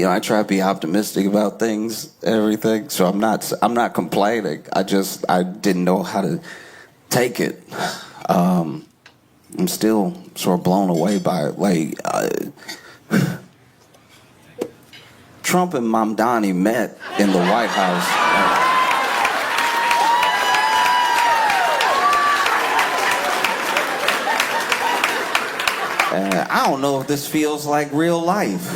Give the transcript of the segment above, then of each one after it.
I try to be optimistic about things, everything. So I'm not complaining. I didn't know how to take it. I'm still sort of blown away by it. Like, Trump and Mamdani met in the White House. I don't know if this feels like real life.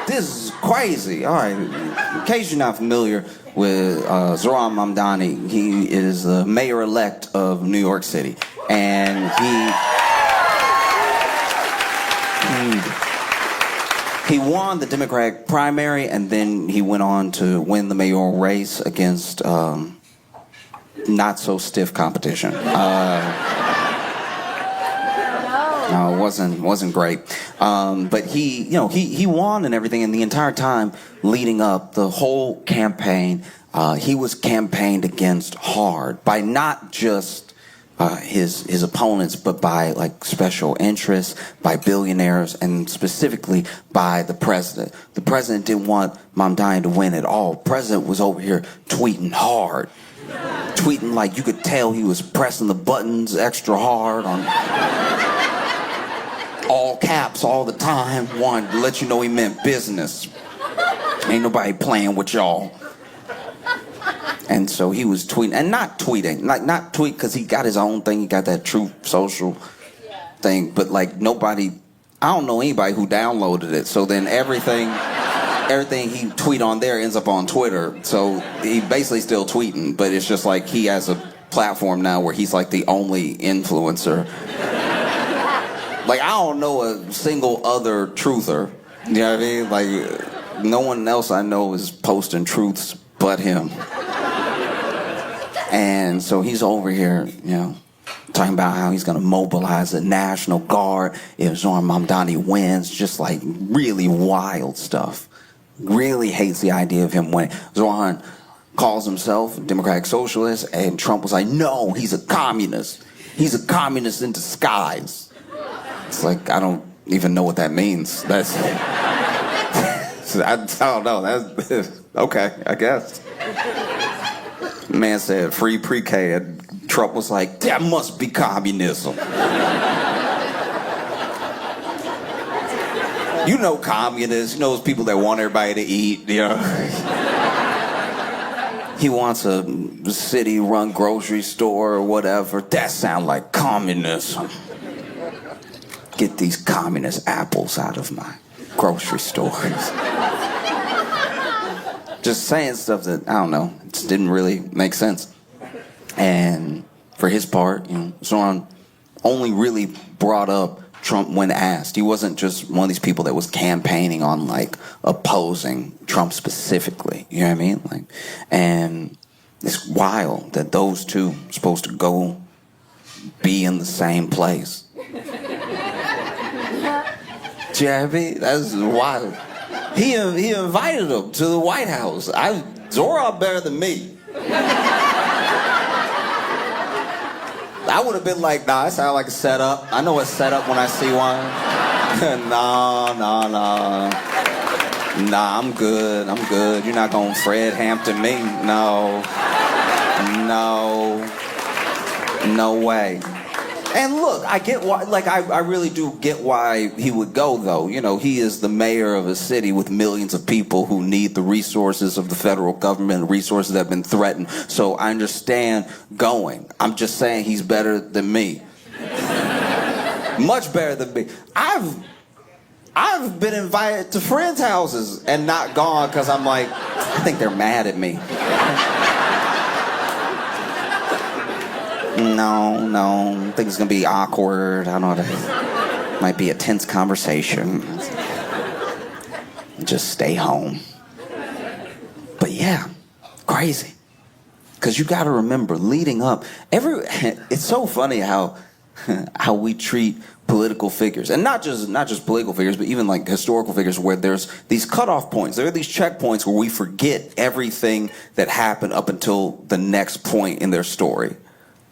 This is crazy. All right, in case you're not familiar with Zohran Mamdani, he is the mayor-elect of New York City. And he won the Democratic primary, and then he went on to win the mayoral race against not-so-stiff competition. No, it wasn't great. But he won and everything, and the entire time leading up, the whole campaign, he was campaigned against hard by not just his opponents, but by like special interests, by billionaires, and specifically by the president. The president didn't want Mamdani to win at all. The president was over here tweeting hard. Tweeting like you could tell he was pressing the buttons extra hard on all caps all the time, wanted to let you know he meant business. Ain't nobody playing with y'all. And so he was tweeting, and not tweeting, like not tweet because he got his own thing, he got that Truth Social thing, but like nobody, I don't know anybody who downloaded it, so then everything he tweet on there ends up on Twitter, so he basically still tweeting, but it's just like he has a platform now where he's like the only influencer. Like, I don't know a single other truther. You know what I mean? Like, no one else I know is posting truths but him. And so he's over here, talking about how he's going to mobilize the National Guard if Zohran Mamdani wins. Just like really wild stuff. Really hates the idea of him winning. Zohran calls himself a democratic socialist, and Trump was like, no, he's a communist. He's a communist in disguise. It's like, I don't even know what that means. That's... I don't know. That's... Okay, I guess. Man said free pre-K, and Trump was like, that must be communism. You know communists, you know those people that want everybody to eat, He wants a city-run grocery store or whatever. That sounds like communism. Get these communist apples out of my grocery stores. Just saying stuff that, I don't know, just didn't really make sense. And for his part, Zohran only really brought up Trump when asked. He wasn't just one of these people that was campaigning on, like, opposing Trump specifically. You know what I mean? Like, and it's wild that those two are supposed to go be in the same place. Do you know what I mean? That's wild. He invited him to the White House. Zohran better than me. I would have been like, nah, that sounds like a setup. I know a setup when I see one. Nah, I'm good. You're not gonna Fred Hampton me. No way. And look, I get why, like, I really do get why he would go, though. He is the mayor of a city with millions of people who need the resources of the federal government, resources that have been threatened. So I understand going. I'm just saying he's better than me. Much better than me. I've been invited to friends' houses and not gone because I'm like, I think they're mad at me. No, I think it's gonna be awkward. I don't know. Might be a tense conversation. Just stay home. But yeah, crazy. Because you gotta remember, leading up, it's so funny how we treat political figures, and not just political figures, but even like historical figures, where there's these cutoff points. There are these checkpoints where we forget everything that happened up until the next point in their story.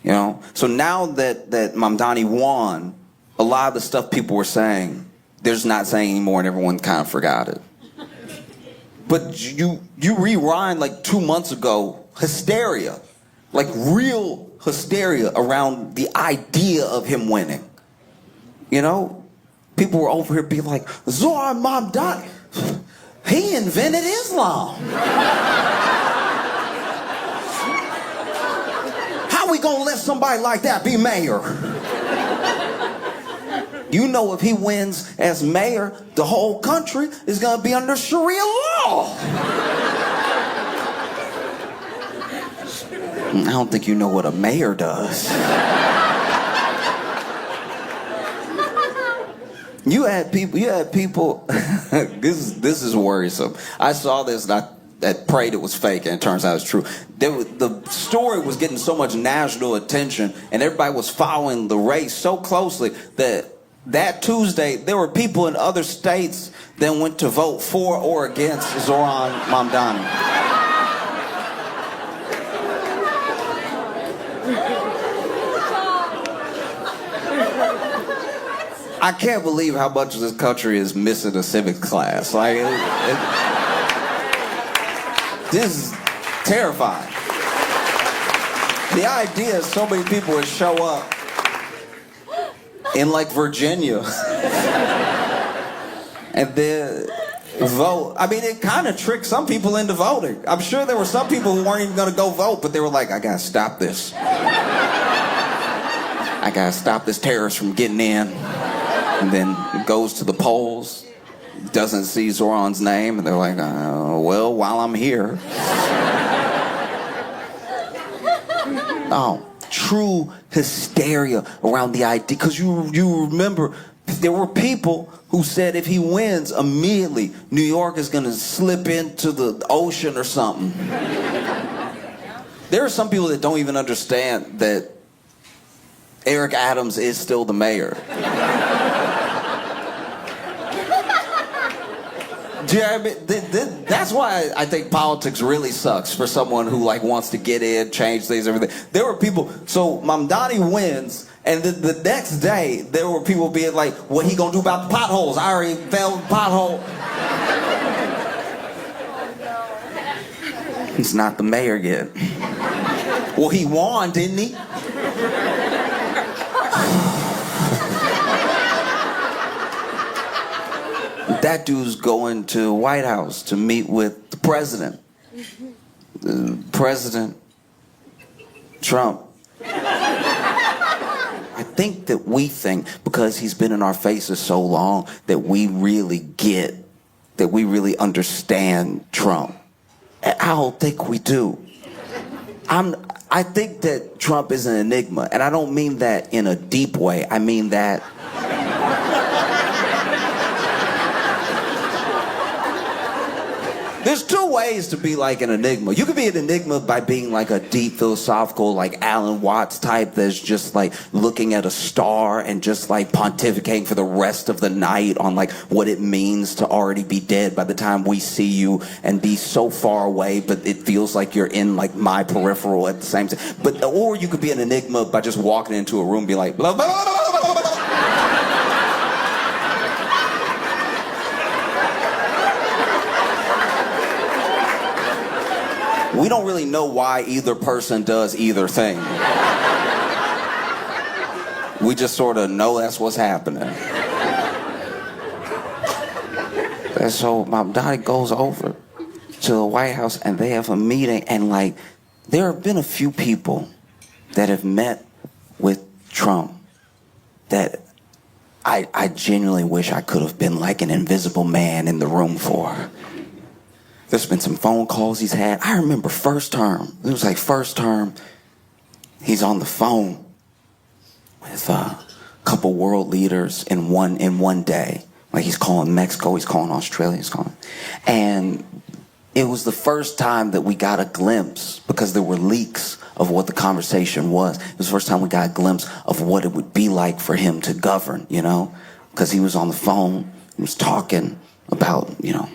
So now that Mamdani won, a lot of the stuff people were saying they're just not saying anymore and everyone kind of forgot it. But you rewind like 2 months ago, hysteria, like real hysteria around the idea of him winning. You know, people were over here being like, Zoran Mamdani, he invented Islam. How we gonna let somebody like that be mayor? You know, if he wins as mayor, the whole country is gonna be under Sharia law. I don't think you know what a mayor does. You had people, this is worrisome. I saw this and I prayed it was fake, and it turns out it's true. The story was getting so much national attention, and everybody was following the race so closely that Tuesday, there were people in other states that went to vote for or against Zoran Mamdani. I can't believe how much of this country is missing a civics class. Like, this is terrifying. The idea is so many people would show up in like Virginia and then vote. I mean, it kind of tricked some people into voting. I'm sure there were some people who weren't even going to go vote, but they were like, I gotta stop this. I gotta stop this terrorist from getting in. And then goes to the polls, doesn't see Zoran's name, and they're like, well, while I'm here. Oh, true hysteria around the idea. Because you remember, there were people who said if he wins, immediately New York is going to slip into the ocean or something. There are some people that don't even understand that Eric Adams is still the mayor. Do you know what I mean? That's why I think politics really sucks for someone who like wants to get in, change things, everything. There were people, so Mamdani wins, and the next day there were people being like, what he gonna do about the potholes? I already fell in the pothole. He's not the mayor yet. Well, he won, didn't he? That dude's going to the White House to meet with the president. President Trump. I think that we think, because he's been in our faces so long, that we really understand Trump. I don't think we do. I think that Trump is an enigma, and I don't mean that in a deep way. I mean that there's two ways to be like an enigma. You could be an enigma by being like a deep philosophical, like Alan Watts type that's just like looking at a star and just like pontificating for the rest of the night on like what it means to already be dead by the time we see you and be so far away, but it feels like you're in like my peripheral at the same time. Or you could be an enigma by just walking into a room and be like, blah, blah, blah, blah, blah, blah, blah. We don't really know why either person does either thing. We just sort of know that's what's happening. And so Mamdani goes over to the White House and they have a meeting, and like there have been a few people that have met with Trump that I genuinely wish I could have been like an invisible man in the room for. There's been some phone calls he's had. I remember first term. It was like first term. He's on the phone with a couple world leaders in one day. Like he's calling Mexico, he's calling Australia, he's calling. And it was the first time that we got a glimpse, because there were leaks of what the conversation was. It was the first time we got a glimpse of what it would be like for him to govern, you know? Because he was on the phone, he was talking about, you know,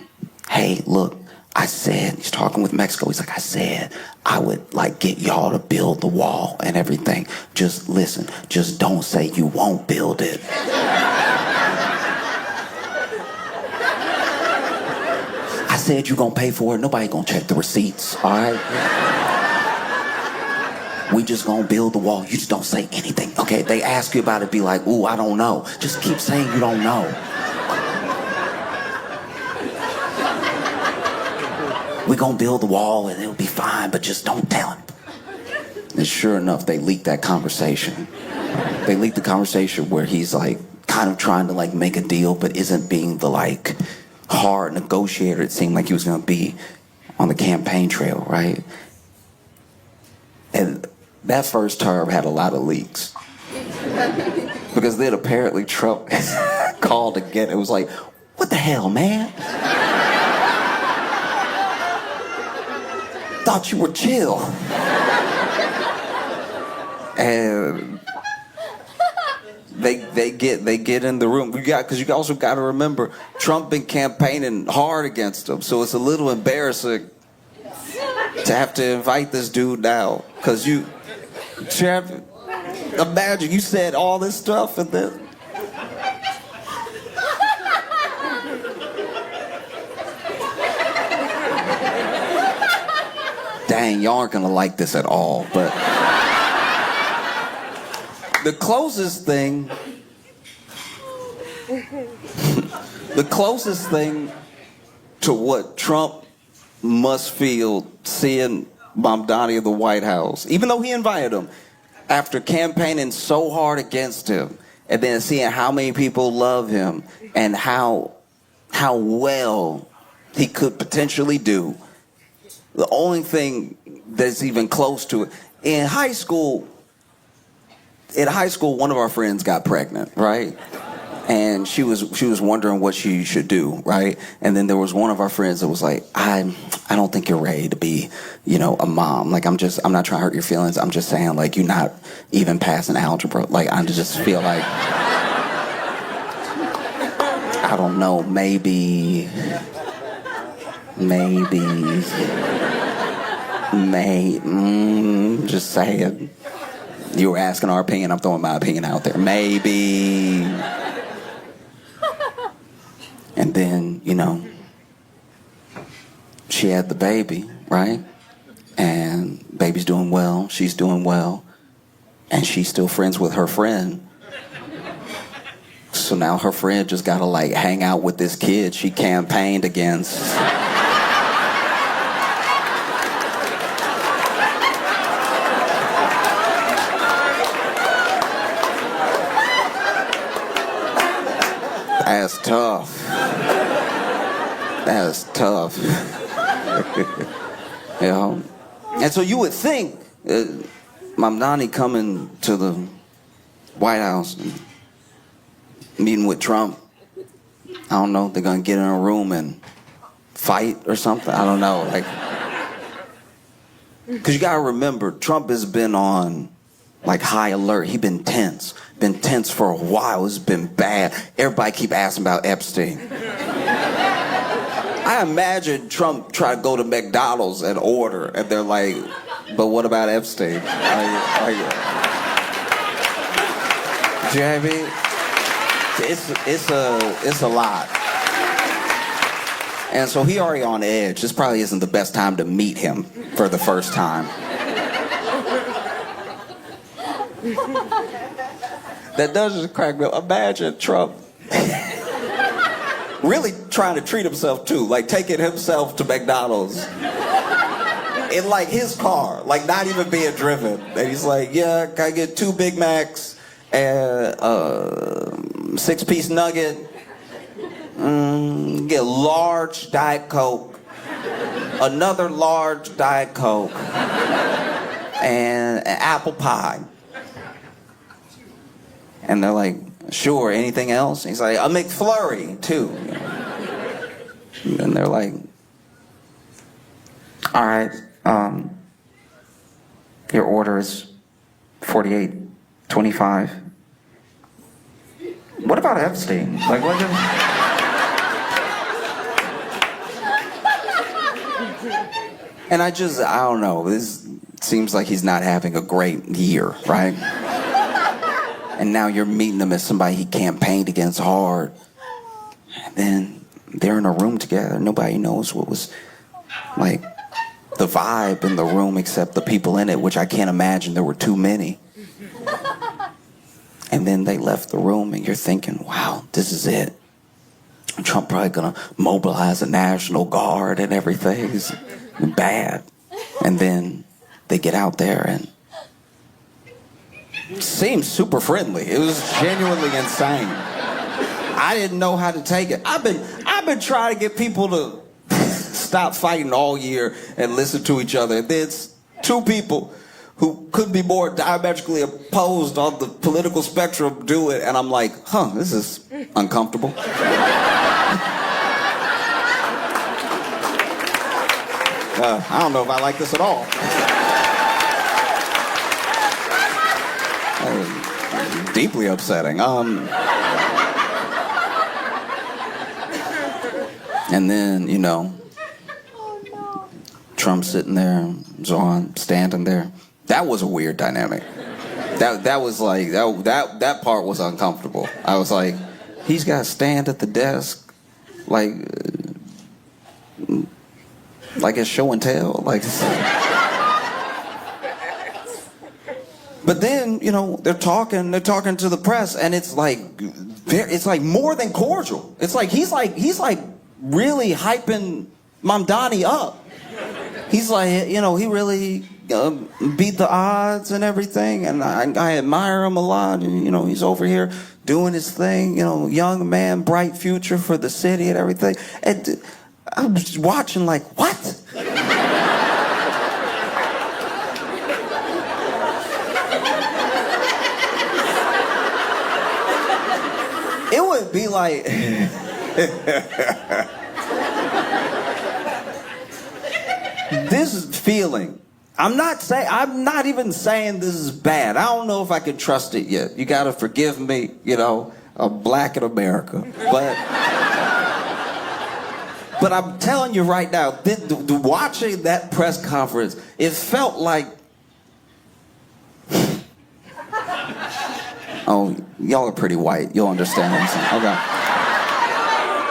hey, look, I said, he's talking with Mexico, he's like, I said I would like get y'all to build the wall and everything. Just listen, just don't say you won't build it. said you gonna pay for it. Nobody gonna check the receipts, all right? We just gonna build the wall. You just don't say anything, okay? They ask you about it, be like, ooh, I don't know. Just keep saying you don't know. We gonna build the wall and it'll be fine, but just don't tell him. And sure enough, they leaked that conversation. They leaked the conversation where he's like kind of trying to like make a deal, but isn't being the like hard negotiator it seemed like he was gonna be on the campaign trail, right? And that first term had a lot of leaks. Because then apparently Trump called again. It was like, what the hell, man? Thought you were chill. And they get in the room. Because you also got to remember, Trump been campaigning hard against him, so it's a little embarrassing to have to invite this dude now. Because imagine you said all this stuff and then. Dang, y'all aren't gonna like this at all, but the closest thing to what Trump must feel seeing Mamdani in the White House, even though he invited him, after campaigning so hard against him, and then seeing how many people love him and how well he could potentially do. The only thing that's even close to it, in high school, one of our friends got pregnant, right? And she was wondering what she should do, right? And then there was one of our friends that was like, I don't think you're ready to be, a mom. Like, I'm not trying to hurt your feelings. I'm just saying, like, you're not even passing algebra. Like, I just feel like, I don't know, maybe, just saying. You were asking our opinion, I'm throwing my opinion out there. Maybe. And then, she had the baby, right? And baby's doing well, she's doing well, and she's still friends with her friend. So now her friend just gotta like hang out with this kid she campaigned against. That's tough. That's tough. And so you would think Mamdani coming to the White House and meeting with Trump, I don't know, they're gonna get in a room and fight or something. I don't know, like, because you gotta remember, Trump has been on like high alert. He's been tense for a while. It's been bad. Everybody keep asking about Epstein. I imagine Trump try to go to McDonald's and order, and they're like, but what about Epstein? Do you know what I mean? It's a lot. And so he already on edge. This probably isn't the best time to meet him for the first time. That does just crack me up. Imagine Trump really trying to treat himself too, like taking himself to McDonald's in like his car, like not even being driven. And he's like, yeah, can I get 2 Big Macs and 6-piece nugget? Get a large Diet Coke, another large Diet Coke, and an apple pie. And they're like, sure, anything else? He's like, a McFlurry, too. And they're like, all right, your order is $48.25. What about Epstein? Like, what? And I don't know. This seems like he's not having a great year, right? And now you're meeting him as somebody he campaigned against hard. And then they're in a room together. Nobody knows what was like the vibe in the room except the people in it, which I can't imagine there were too many. And then they left the room, and you're thinking, wow, this is it. Trump probably gonna mobilize a National Guard and everything. It's bad. And then they get out there and it seemed super friendly. It was genuinely insane. I didn't know how to take it. I've been trying to get people to stop fighting all year and listen to each other. There's two people who could be more diametrically opposed on the political spectrum do it, and I'm like, this is uncomfortable. I don't know if I like this at all. Deeply upsetting. And then, Trump sitting there, Zohan standing there. That was a weird dynamic. That was like that part was uncomfortable. I was like, he's got to stand at the desk, like it's show and tell, like. But then they're talking to the press, and it's like more than cordial. It's like he's like really hyping Mamdani up. He's like, he really beat the odds and everything, and I admire him a lot. And he's over here doing his thing. Young man, bright future for the city and everything. And I'm just watching like, what? It would be like. This feeling, I'm not even saying this is bad. I don't know if I can trust it yet. You gotta forgive me, I'm black in America. But I'm telling you right now, watching that press conference, it felt like, oh, y'all are pretty white. You'll understand what I'm saying. Okay.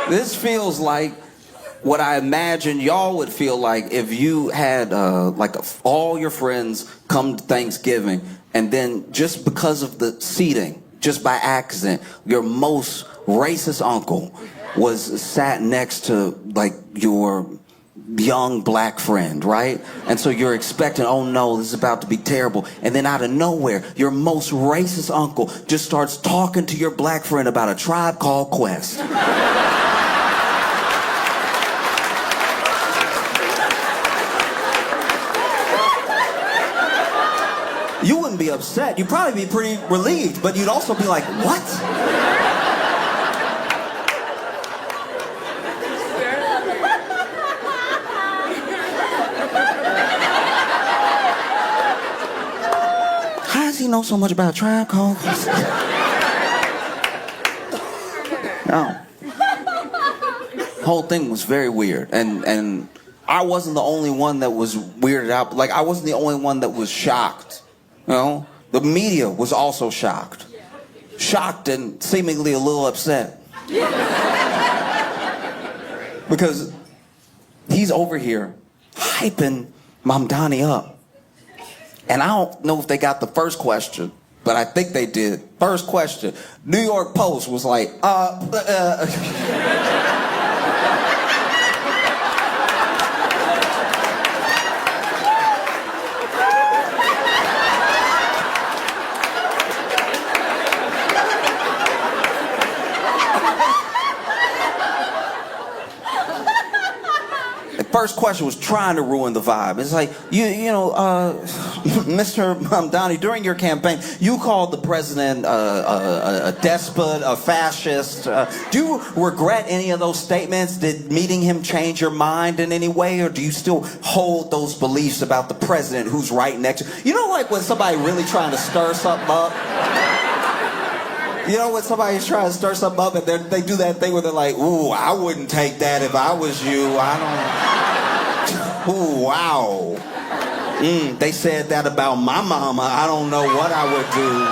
This feels like what I imagine y'all would feel like if you had all your friends come to Thanksgiving, and then just because of the seating, just by accident, your most racist uncle was sat next to like your young black friend, right? And so you're expecting, oh no, this is about to be terrible. And then out of nowhere, your most racist uncle just starts talking to your black friend about a Tribe Called Quest. You wouldn't be upset. You'd probably be pretty relieved, but you'd also be like, what? How does he know so much about Tribe Called Quest? No. Whole thing was very weird, and I wasn't the only one that was weirded out. Like, I wasn't the only one that was shocked. The media was also shocked. Shocked and seemingly a little upset. Because he's over here hyping Mamdani up. And I don't know if they got the first question, but I think they did. First question. New York Post was like, First question was trying to ruin the vibe. It's like, Mr. Mamdani, during your campaign, you called the president a despot, a fascist. Do you regret any of those statements? Did meeting him change your mind in any way? Or do you still hold those beliefs about the president who's right next to you? Like when somebody really trying to stir something up? When somebody's trying to stir something up and they do that thing where they're like, ooh, I wouldn't take that if I was you. Ooh, wow. They said that about my mama. I don't know what I would do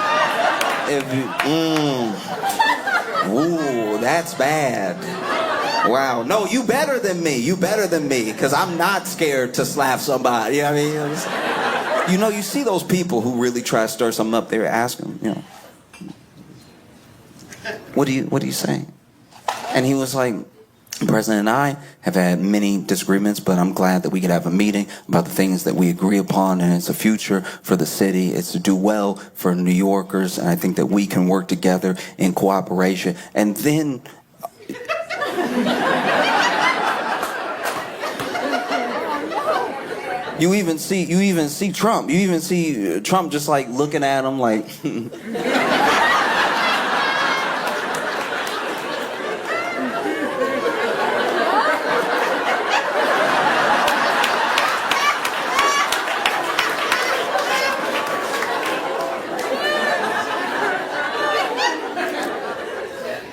if you, ooh, that's bad. Wow. No, you better than me. You better than me, because I'm not scared to slap somebody. You know what I mean? You know, you see those people who really try to stir something up. They ask them, you know, what do you say? And he was like, the president and I have had many disagreements, but I'm glad that we could have a meeting about the things that we agree upon, and it's a future for the city. It's to do well for New Yorkers, and I think that we can work together in cooperation. And then you even see Trump. You even see Trump just like looking at him like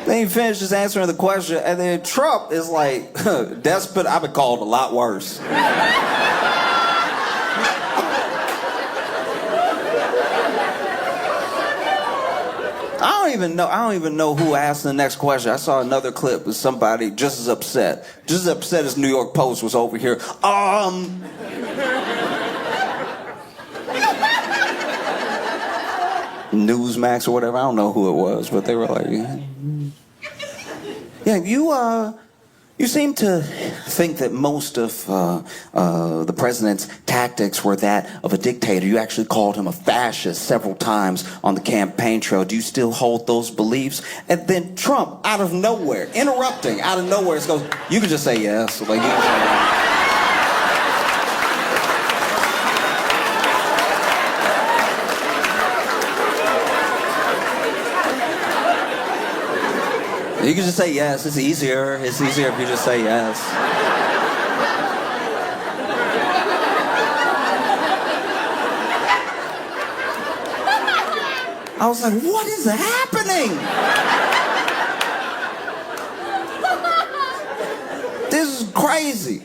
Then he finishes answering the question, and then Trump is like, despot, I've been called a lot worse. I don't even know who asked the next question. I saw another clip with somebody just as upset as New York Post was over here. Newsmax or whatever, I don't know who it was, but they were like, yeah, you seem to think that most of the president's tactics were that of a dictator. You actually called him a fascist several times on the campaign trail. Do you still hold those beliefs? And then Trump, out of nowhere, interrupting, out of nowhere, goes, you can just say yes. Like, you can say yes. You can just say yes. It's easier. It's easier if you just say yes. I was like, what is happening? This is crazy.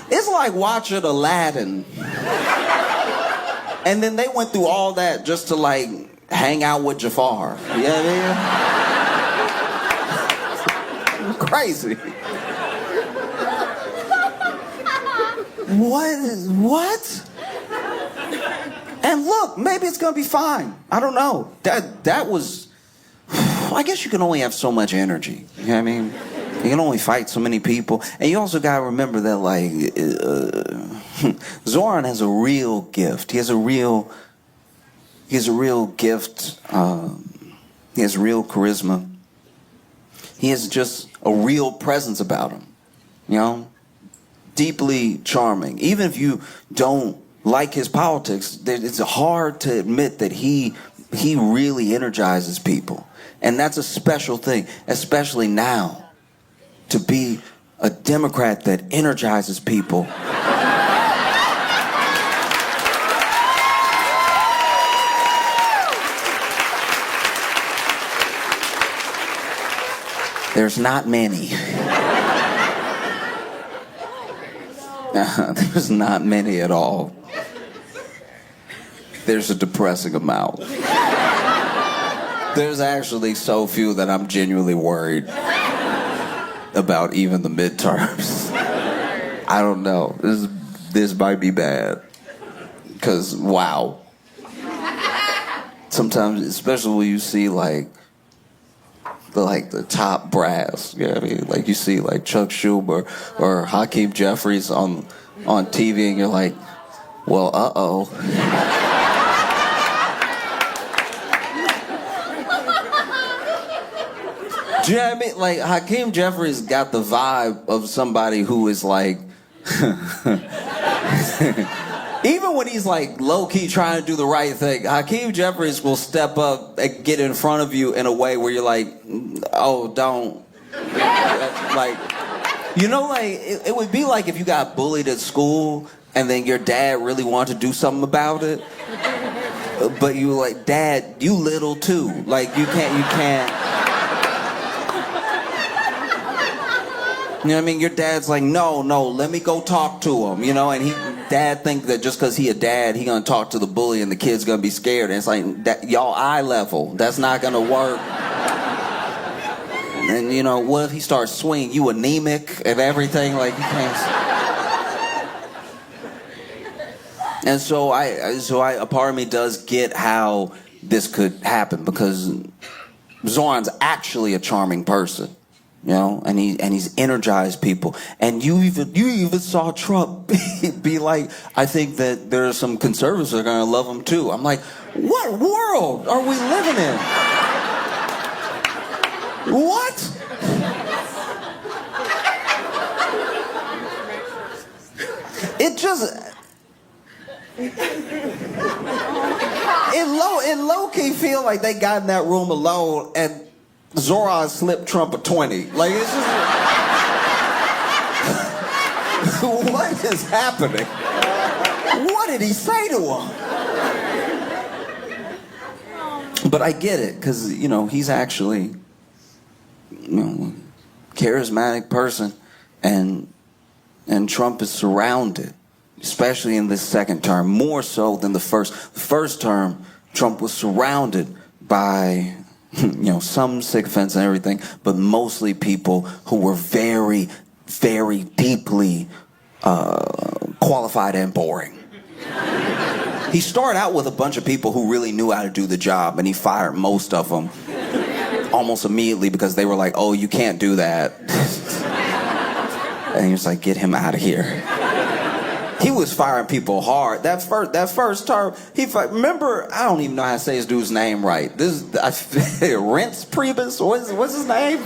It's like watching Aladdin. And then they went through all that just to like hang out with Jafar. You know what I mean? Crazy. What? And look, maybe it's gonna be fine. I don't know. That was, I guess you can only have so much energy. You know what I mean? You can only fight so many people. And you also gotta remember that, like, Zoran has a real gift. He has a real gift. He has real charisma. He has just a real presence about him. You know? Deeply charming. Even if you don't like his politics, it's hard to admit that he really energizes people. And that's a special thing, especially now. To be a Democrat that energizes people. There's not many. There's not many at all. There's a depressing amount. There's actually so few that I'm genuinely worried about even the midterms. I don't know. This might be bad. Because, wow. Sometimes, especially when you see like the top brass, you know what I mean? Like you see like Chuck Schumer or Hakeem Jeffries on TV, and you're like, well, uh-oh. Do you know what I mean? Like, Hakeem Jeffries got the vibe of somebody who is like, even when he's like low-key trying to do the right thing, Hakeem Jeffries will step up and get in front of you in a way where you're like, oh, don't. Like, you know, like, it would be like if you got bullied at school and then your dad really wanted to do something about it. But you were like, Dad, you little too. Like, you can't. You know what I mean? Your dad's like, no, let me go talk to him, you know? And dad think that just because he a dad, he gonna talk to the bully and the kid's gonna be scared. And it's like, that, y'all eye level. That's not gonna work. And, you know, what if he starts swinging? You anemic and everything? Like, you can't... And so a part of me does get how this could happen, because Zoran's actually a charming person. You know, and he's energized people. And you even saw Trump be like, I think that there are some conservatives that are gonna love him too. I'm like, what world are we living in? What? It just it low-key feel like they got in that room alone and Zoran slipped Trump a 20. Like, it's just... What is happening? What did he say to him? But I get it, because, you know, he's actually, you know, charismatic person, and Trump is surrounded, especially in this second term, more so than the first. The first term, Trump was surrounded by... you know, some sycophants and everything, but mostly people who were very, very deeply qualified and boring. He started out with a bunch of people who really knew how to do the job, and he fired most of them almost immediately because they were like, oh, you can't do that. And he was like, get him out of here. He was firing people hard. That first term, remember, I don't even know how to say his dude's name right. Reince Priebus? What's his name?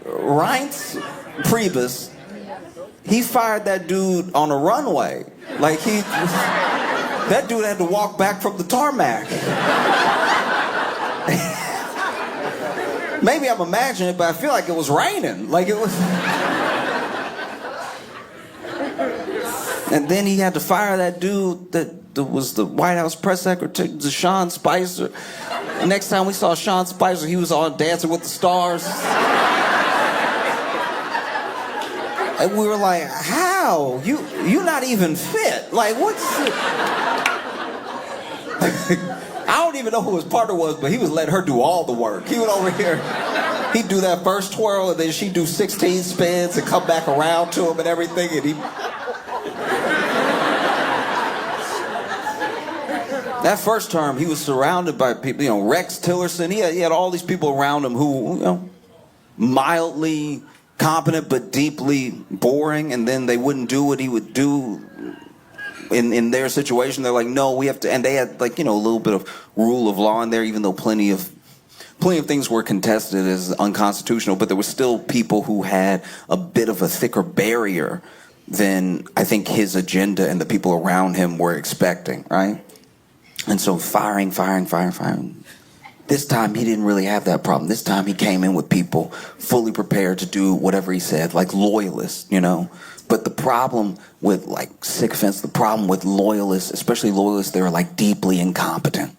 Reince Priebus. He fired that dude on a runway. Like, that dude had to walk back from the tarmac. Maybe I'm imagining it, but I feel like it was raining. Like, it was... And then he had to fire that dude that was the White House press secretary, Sean Spicer. The next time we saw Sean Spicer, he was on Dancing with the Stars. And we were like, how? You not even fit. Like, what's it? I don't even know who his partner was, but he was letting her do all the work. He was over here. He'd do that first twirl, and then she'd do 16 spins and come back around to him and everything, and he... That first term, he was surrounded by people, you know, Rex Tillerson. He had all these people around him who, you know, mildly competent but deeply boring, and then they wouldn't do what he would do in their situation. They're like, no, we have to, and they had, like, you know, a little bit of rule of law in there, even though plenty of things were contested as unconstitutional, but there were still people who had a bit of a thicker barrier than I think his agenda and the people around him were expecting, right? And so firing. This time he didn't really have that problem. This time he came in with people fully prepared to do whatever he said, like loyalists, you know? But the problem with, like, sycophants, the problem with loyalists, especially loyalists that are, like, deeply incompetent,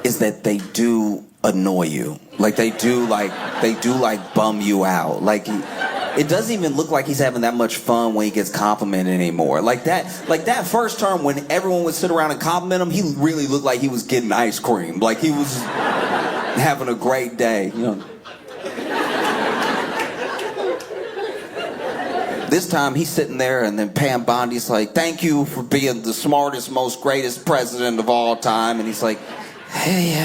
is that they do annoy you. Like, they do bum you out. Like, it doesn't even look like he's having that much fun when he gets complimented anymore. Like that first term when everyone would sit around and compliment him, he really looked like he was getting ice cream. Like, he was having a great day, you know. This time he's sitting there, and then Pam Bondi's like, thank you for being the smartest, most greatest president of all time. And he's like, hey,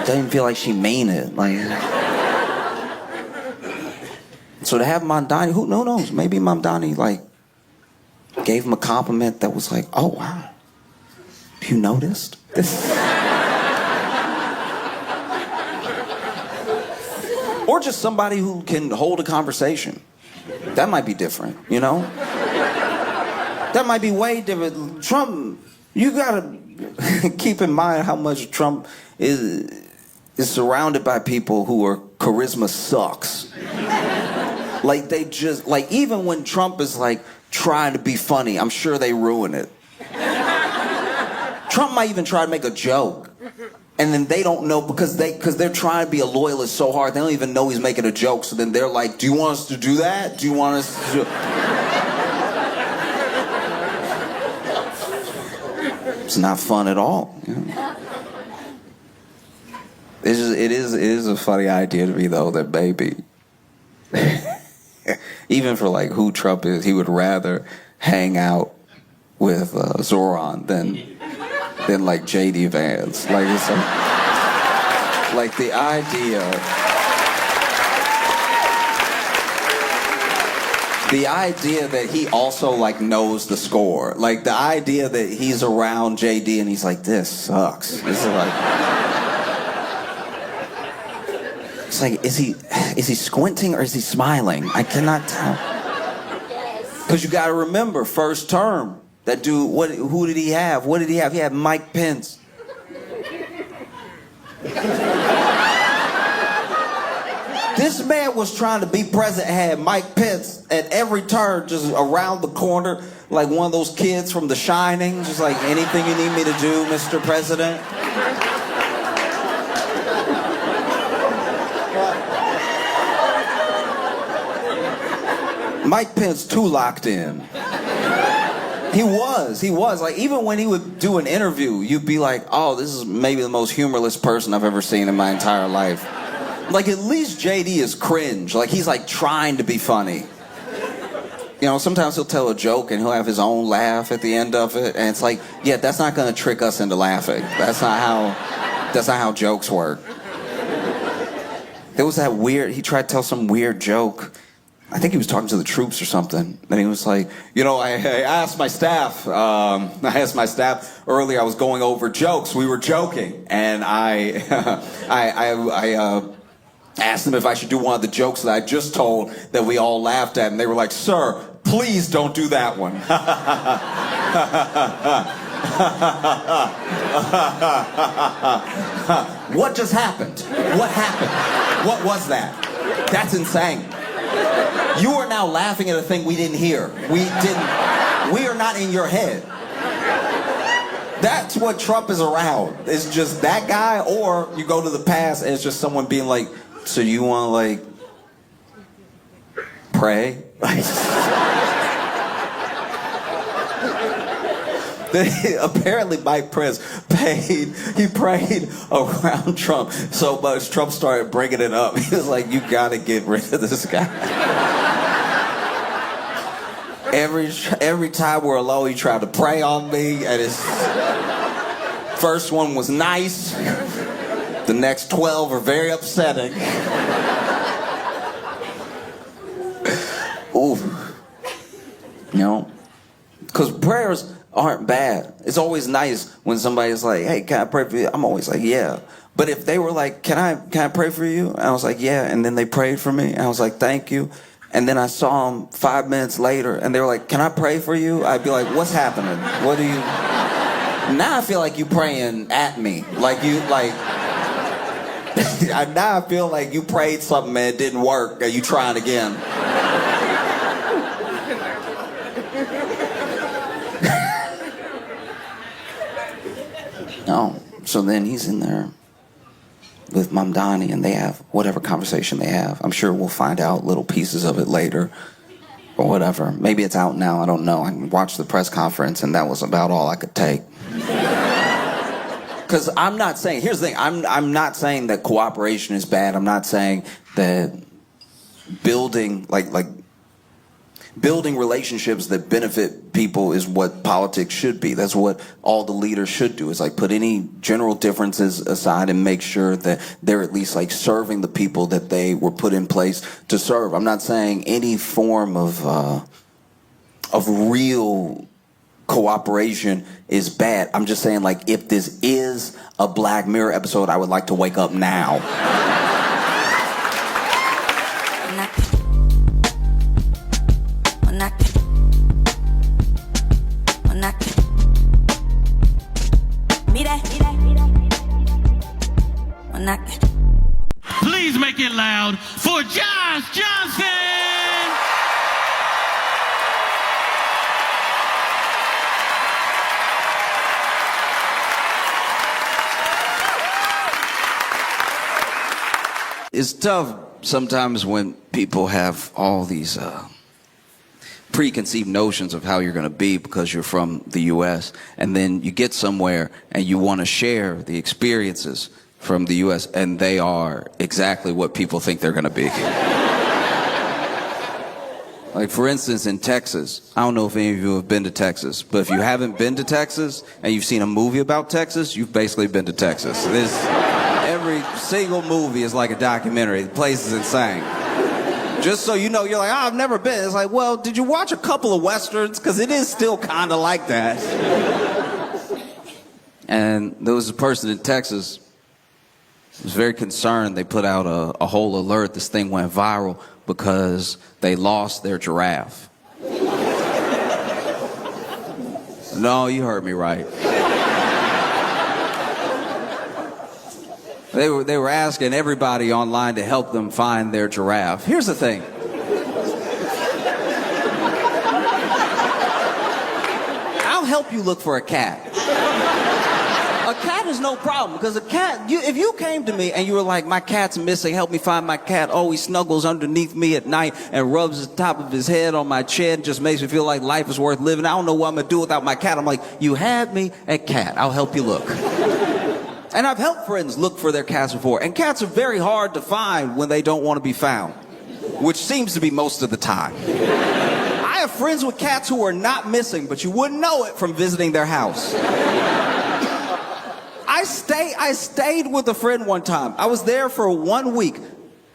doesn't feel like she mean it. Like, so to have Mamdani, who knows? Maybe Mamdani, like, gave him a compliment that was like, oh wow, you noticed? Or just somebody who can hold a conversation. That might be different, you know? That might be way different. Trump, you gotta keep in mind how much Trump is surrounded by people who are charisma sucks. Like, they just, like, even when Trump is, like, trying to be funny, I'm sure they ruin it. Trump might even try to make a joke. And then they don't know because they're trying to be a loyalist so hard, they don't even know he's making a joke. So then they're like, do you want us to do that? Do you want us to do... It's not fun at all. You know? It is a funny idea to me, though, that maybe, even for like who Trump is, he would rather hang out with Zoran than like J.D. Vance. Like, it's like the idea that he also like knows the score. Like the idea that he's around J.D. and he's like, this sucks. This is like, it's like, is he squinting or is he smiling? I cannot tell. Because you got to remember, first term. That dude, who did he have? What did he have? He had Mike Pence. This man was trying to be president, had Mike Pence at every turn, just around the corner, like one of those kids from The Shining, just like, anything you need me to do, Mr. President? Mike Pence too locked in. He was. Like, even when he would do an interview, you'd be like, oh, this is maybe the most humorless person I've ever seen in my entire life. Like, at least JD is cringe. Like, he's like trying to be funny. You know, sometimes he'll tell a joke and he'll have his own laugh at the end of it. And it's like, yeah, that's not going to trick us into laughing. That's not how jokes work. There was that weird, he tried to tell some weird joke. I think he was talking to the troops or something. And he was like, you know, I asked my staff earlier, I was going over jokes. We were joking. And I asked them if I should do one of the jokes that I just told that we all laughed at. And they were like, sir, please don't do that one. What just happened? What happened? What was that? That's insane. You are now laughing at a thing we didn't hear. We are not in your head. That's what Trump is around. It's just that guy, or you go to the past and it's just someone being like, so you want to like pray? Apparently Mike Pence prayed around Trump so much Trump started bringing it up. He was like, you gotta get rid of this guy. Every time we're alone, he tried to pray on me, and his first one was nice. The next 12 are very upsetting. Ooh. You know? Because prayers aren't bad. It's always nice when somebody's like, hey, can I pray for you? I'm always like, yeah. But if they were like, can I pray for you? And I was like, yeah. And then they prayed for me. And I was like, thank you. And then I saw them 5 minutes later and they were like, can I pray for you? I'd be like, what's happening? What do you... Now I feel like you praying at me. Like you, like... Now I feel like you prayed something and it didn't work. Are you trying again? No. So then he's in there with Mamdani and they have whatever conversation they have. I'm sure we'll find out little pieces of it later or whatever. Maybe it's out now. I don't know. I watched the press conference and that was about all I could take. Because I'm not saying, here's the thing, I'm not saying that cooperation is bad. I'm not saying that building, building relationships that benefit people is what politics should be. That's what all the leaders should do, is like put any general differences aside and make sure that they're at least like serving the people that they were put in place to serve. I'm not saying any form of real cooperation is bad. I'm just saying, like, if this is a Black Mirror episode, I would like to wake up now. Please make it loud for Josh Johnson! it's tough sometimes when people have all these preconceived notions of how you're going to be because you're from the U.S. and then you get somewhere and you want to share the experiences from the U.S. and they are exactly what people think they're going to be. Like, for instance, in Texas, I don't know if any of you have been to Texas, but if you haven't been to Texas and you've seen a movie about Texas, you've basically been to Texas. Every single movie is like a documentary. The place is insane. Just so you know, you're like, I've never been. It's like, well, did you watch a couple of Westerns? Because it is still kind of like that. And there was a person in Texas who was very concerned. They put out a whole alert. This thing went viral because they lost their giraffe. No, you heard me right. They were asking everybody online to help them find their giraffe. Here's the thing. I'll help you look for a cat. A cat is no problem, because a cat, if you came to me and you were like, my cat's missing, help me find my cat. Oh, he snuggles underneath me at night and rubs the top of his head on my chin, just makes me feel like life is worth living. I don't know what I'm going to do without my cat. I'm like, you had me at cat. I'll help you look. And I've helped friends look for their cats before. And cats are very hard to find when they don't want to be found, which seems to be most of the time. I have friends with cats who are not missing, but you wouldn't know it from visiting their house. I stayed with a friend one time. I was there for 1 week.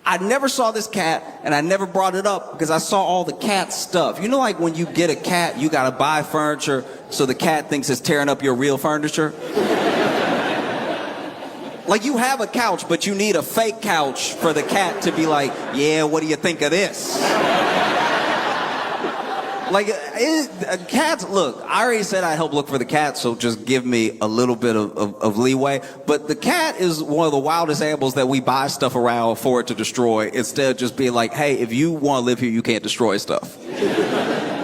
I never saw this cat, and I never brought it up because I saw all the cat stuff. You know, like when you get a cat, you gotta buy furniture so the cat thinks it's tearing up your real furniture? Like, you have a couch, but you need a fake couch for the cat to be like, yeah, what do you think of this? Like, cats, look, I already said I'd help look for the cat, so just give me a little bit of leeway. But the cat is one of the wildest animals that we buy stuff around for it to destroy, instead of just being like, hey, if you want to live here, you can't destroy stuff.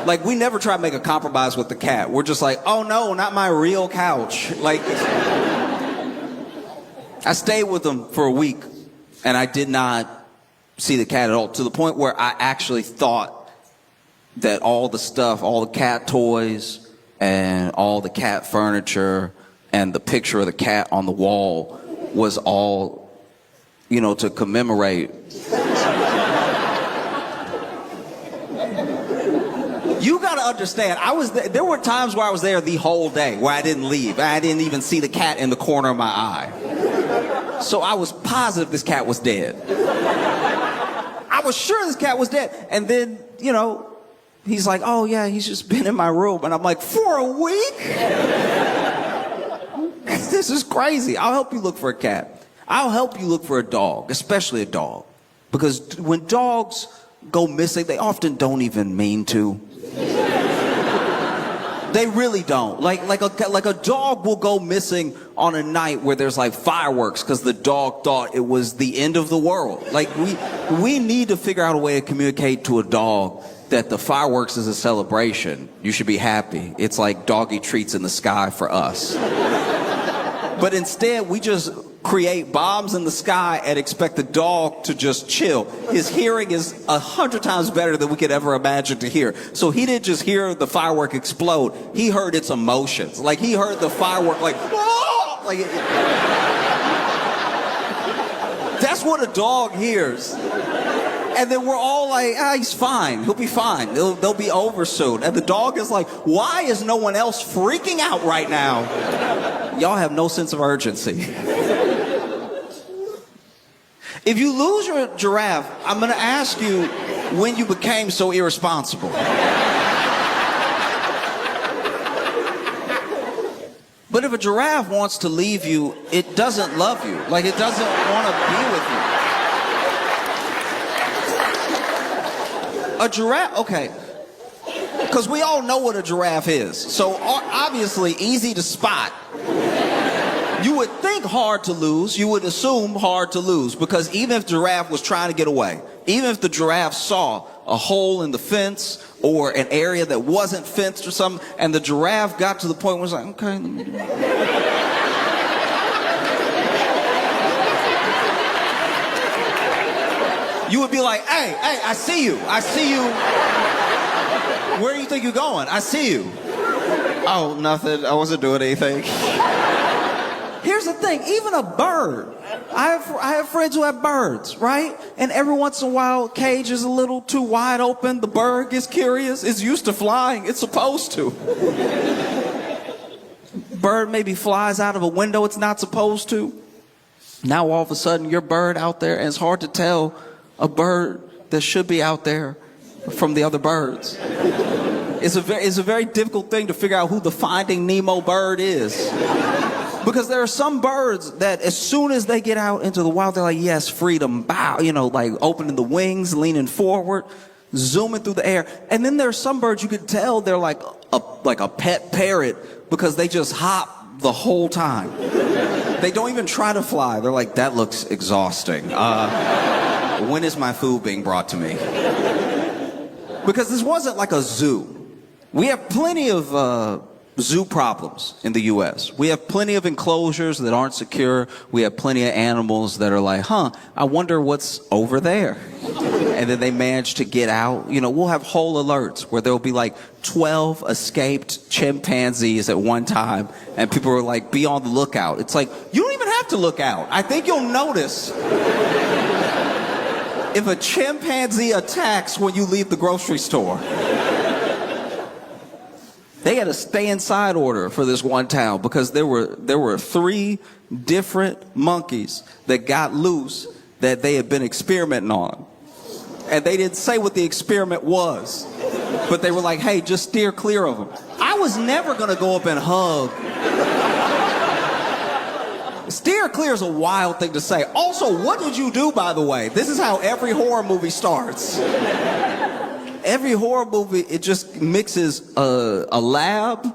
Like, we never try to make a compromise with the cat. We're just like, oh no, not my real couch. Like, I stayed with them for a week, and I did not see the cat at all, to the point where I actually thought that all the stuff, all the cat toys and all the cat furniture and the picture of the cat on the wall was all, you know, to commemorate. You gotta understand, there were times where I was there the whole day, where I didn't leave. I didn't even see the cat in the corner of my eye. So I was positive this cat was dead. I was sure this cat was dead. And then, you know, he's like, oh yeah, he's just been in my room. And I'm like, for a week? This is crazy. I'll help you look for a cat. I'll help you look for a dog, especially a dog. Because when dogs go missing, they often don't even mean to. They really don't. Like a dog will go missing on a night where there's like fireworks because the dog thought it was the end of the world. Like, we need to figure out a way to communicate to a dog that the fireworks is a celebration. You should be happy. It's like doggy treats in the sky for us. But instead, we just create bombs in the sky and expect the dog to just chill. His hearing is 100 times better than we could ever imagine to hear. So he didn't just hear the firework explode. He heard its emotions. Like, he heard the firework like, oh! Like, that's what a dog hears. And then we're all like, he's fine. He'll be fine. They'll be over soon. And the dog is like, why is no one else freaking out right now? Y'all have no sense of urgency. If you lose your giraffe, I'm going to ask you when you became so irresponsible. But if a giraffe wants to leave you, it doesn't love you. Like, it doesn't want to be with you. A giraffe, okay. Because we all know what a giraffe is. So obviously easy to spot. You would think hard to lose. You would assume hard to lose. Because even if the giraffe was trying to get away, even if the giraffe saw a hole in the fence or an area that wasn't fenced or something, and the giraffe got to the point where it was like, okay, let me do it. You would be like, hey, I see you. Where do you think you're going? I see you. Oh, nothing. I wasn't doing anything. Here's the thing, even a bird. I have friends who have birds, right? And every once in a while, cage is a little too wide open. The bird gets curious. It's used to flying. It's supposed to. Bird maybe flies out of a window it's not supposed to. Now all of a sudden, your bird out there, and it's hard to tell a bird that should be out there from the other birds. It's a very difficult thing to figure out who the Finding Nemo bird is. Because there are some birds that as soon as they get out into the wild, they're like, yes, freedom, bow, like opening the wings, leaning forward, zooming through the air. And then there are some birds you could tell they're like a pet parrot because they just hop the whole time. They don't even try to fly. They're like, that looks exhausting. When is my food being brought to me? Because this wasn't like a zoo. We have plenty of zoo problems in the U.S. We have plenty of enclosures that aren't secure. We have plenty of animals that are like, I wonder what's over there. And then they manage to get out. We'll have whole alerts where there'll be like 12 escaped chimpanzees at one time. And people are like, be on the lookout. It's like, you don't even have to look out. I think you'll notice if a chimpanzee attacks when you leave the grocery store. They had a stay inside order for this one town because there were 3 different monkeys that got loose that they had been experimenting on. And they didn't say what the experiment was. But they were like, hey, just steer clear of them. I was never going to go up and hug. Steer clear is a wild thing to say. Also, what did you do, by the way? This is how every horror movie starts. Every horror movie, it just mixes a lab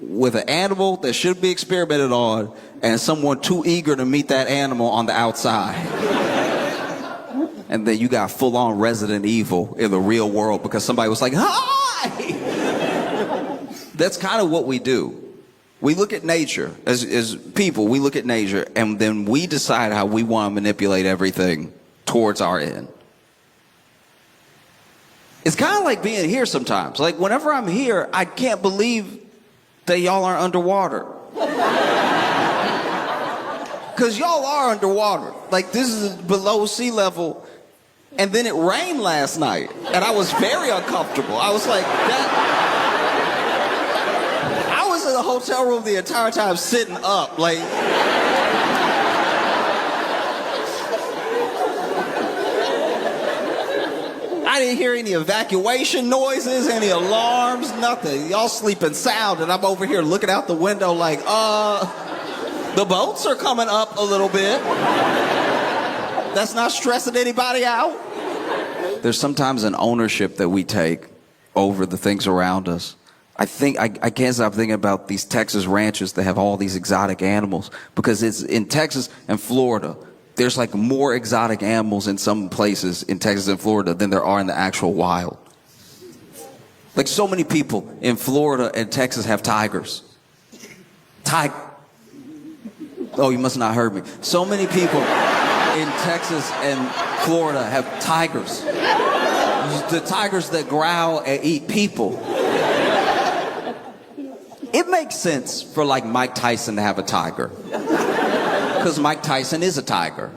with an animal that should be experimented on and someone too eager to meet that animal on the outside. And then you got full-on Resident Evil in the real world because somebody was like, hi! That's kind of what we do. We look at nature, as people, we look at nature, and then we decide how we want to manipulate everything towards our end. It's kind of like being here sometimes. Like, whenever I'm here, I can't believe that y'all aren't underwater. Because y'all are underwater. Like, this is below sea level. And then it rained last night. And I was very uncomfortable. I was like, I was in the hotel room the entire time sitting up. Like... I didn't hear any evacuation noises, any alarms, nothing. Y'all sleeping sound, and I'm over here looking out the window like, the boats are coming up a little bit. That's not stressing anybody out. There's sometimes an ownership that we take over the things around us. I can't stop thinking about these Texas ranches that have all these exotic animals, because it's in Texas and Florida. There's like more exotic animals in some places in Texas and Florida than there are in the actual wild. Like, so many people in Florida and Texas have tigers. Oh, you must not have heard me. So many people in Texas and Florida have tigers. The tigers that growl and eat people. It makes sense for like Mike Tyson to have a tiger. Because Mike Tyson is a tiger.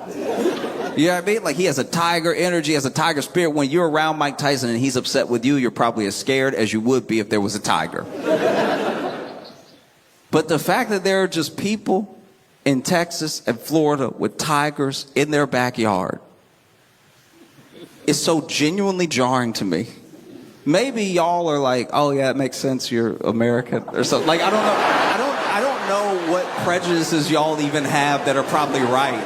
You know what I mean? Like, he has a tiger energy, has a tiger spirit. When you're around Mike Tyson and he's upset with you, you're probably as scared as you would be if there was a tiger. But the fact that there are just people in Texas and Florida with tigers in their backyard is so genuinely jarring to me. Maybe y'all are like, oh yeah, it makes sense, you're American or something. Like, I don't know. I don't know what prejudices y'all even have that are probably right.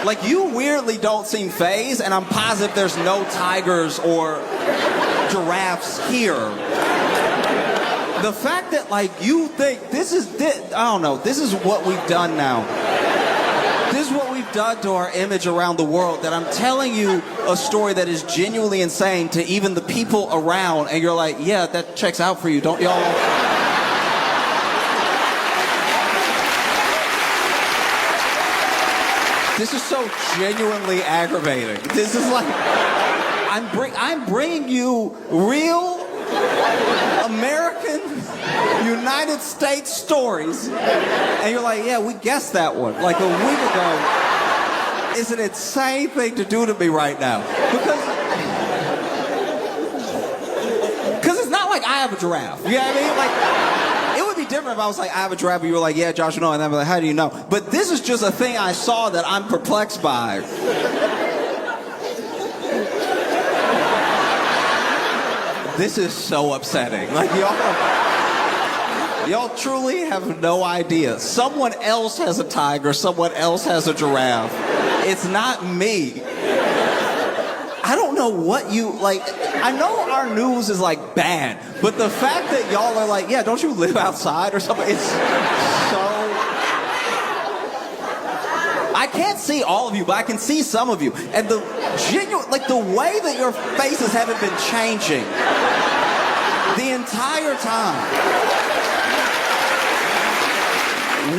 Like, you weirdly don't seem fazed, and I'm positive there's no tigers or giraffes here. The fact that, like, you think this is what we've done now. This is what we've done to our image around the world, that I'm telling you a story that is genuinely insane to even the people around, and you're like, yeah, that checks out for you, don't y'all? This is so genuinely aggravating. This is like, I'm bringing you real American United States stories, and you're like, yeah, we guessed that one like a week ago. It's an insane thing to do to me right now. Because it's not like I have a giraffe. You know what I mean? Like, it would be different if I was like, I have a giraffe, and you were like, yeah, Josh, you know, and I'd be like, how do you know? But this is just a thing I saw that I'm perplexed by. This is so upsetting. Like, y'all truly have no idea. Someone else has a tiger, someone else has a giraffe. It's not me. I don't know what you, like, I know our news is like bad, but the fact that y'all are like, yeah, don't you live outside or something? It's so... I can't see all of you, but I can see some of you. And the genuine, like the way that your faces haven't been changing the entire time.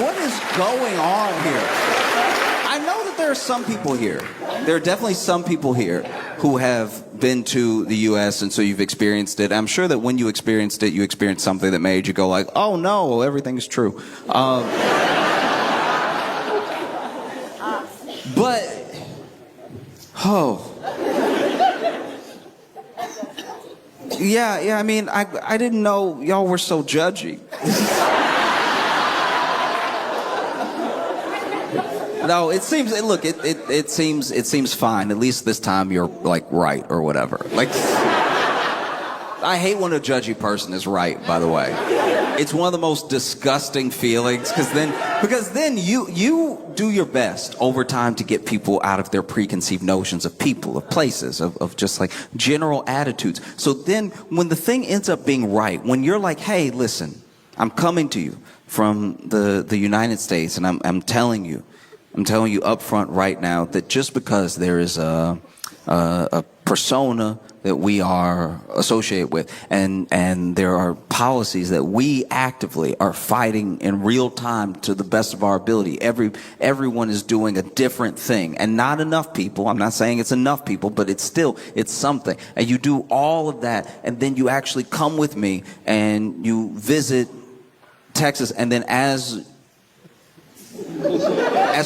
What is going on here? I know that there are some people here. There are definitely some people here who have been to the U.S. and so you've experienced it. I'm sure that when you experienced it, you experienced something that made you go like, oh no, everything's true. But, yeah, I mean, I didn't know y'all were so judgy. No, it seems, look, it seems fine. At least this time you're, like, right or whatever. Like, I hate when a judgy person is right, by the way. It's one of the most disgusting feelings, because then you do your best over time to get people out of their preconceived notions of people, of places, of just, like, general attitudes. So then, when the thing ends up being right, when you're like, hey, listen, I'm coming to you from the United States, and I'm telling you up front right now that just because there is a persona that we are associated with, and there are policies that we actively are fighting in real time to the best of our ability. Everyone is doing a different thing, and not enough people. I'm not saying it's enough people, but it's something. And you do all of that, and then you actually come with me and you visit Texas, and then as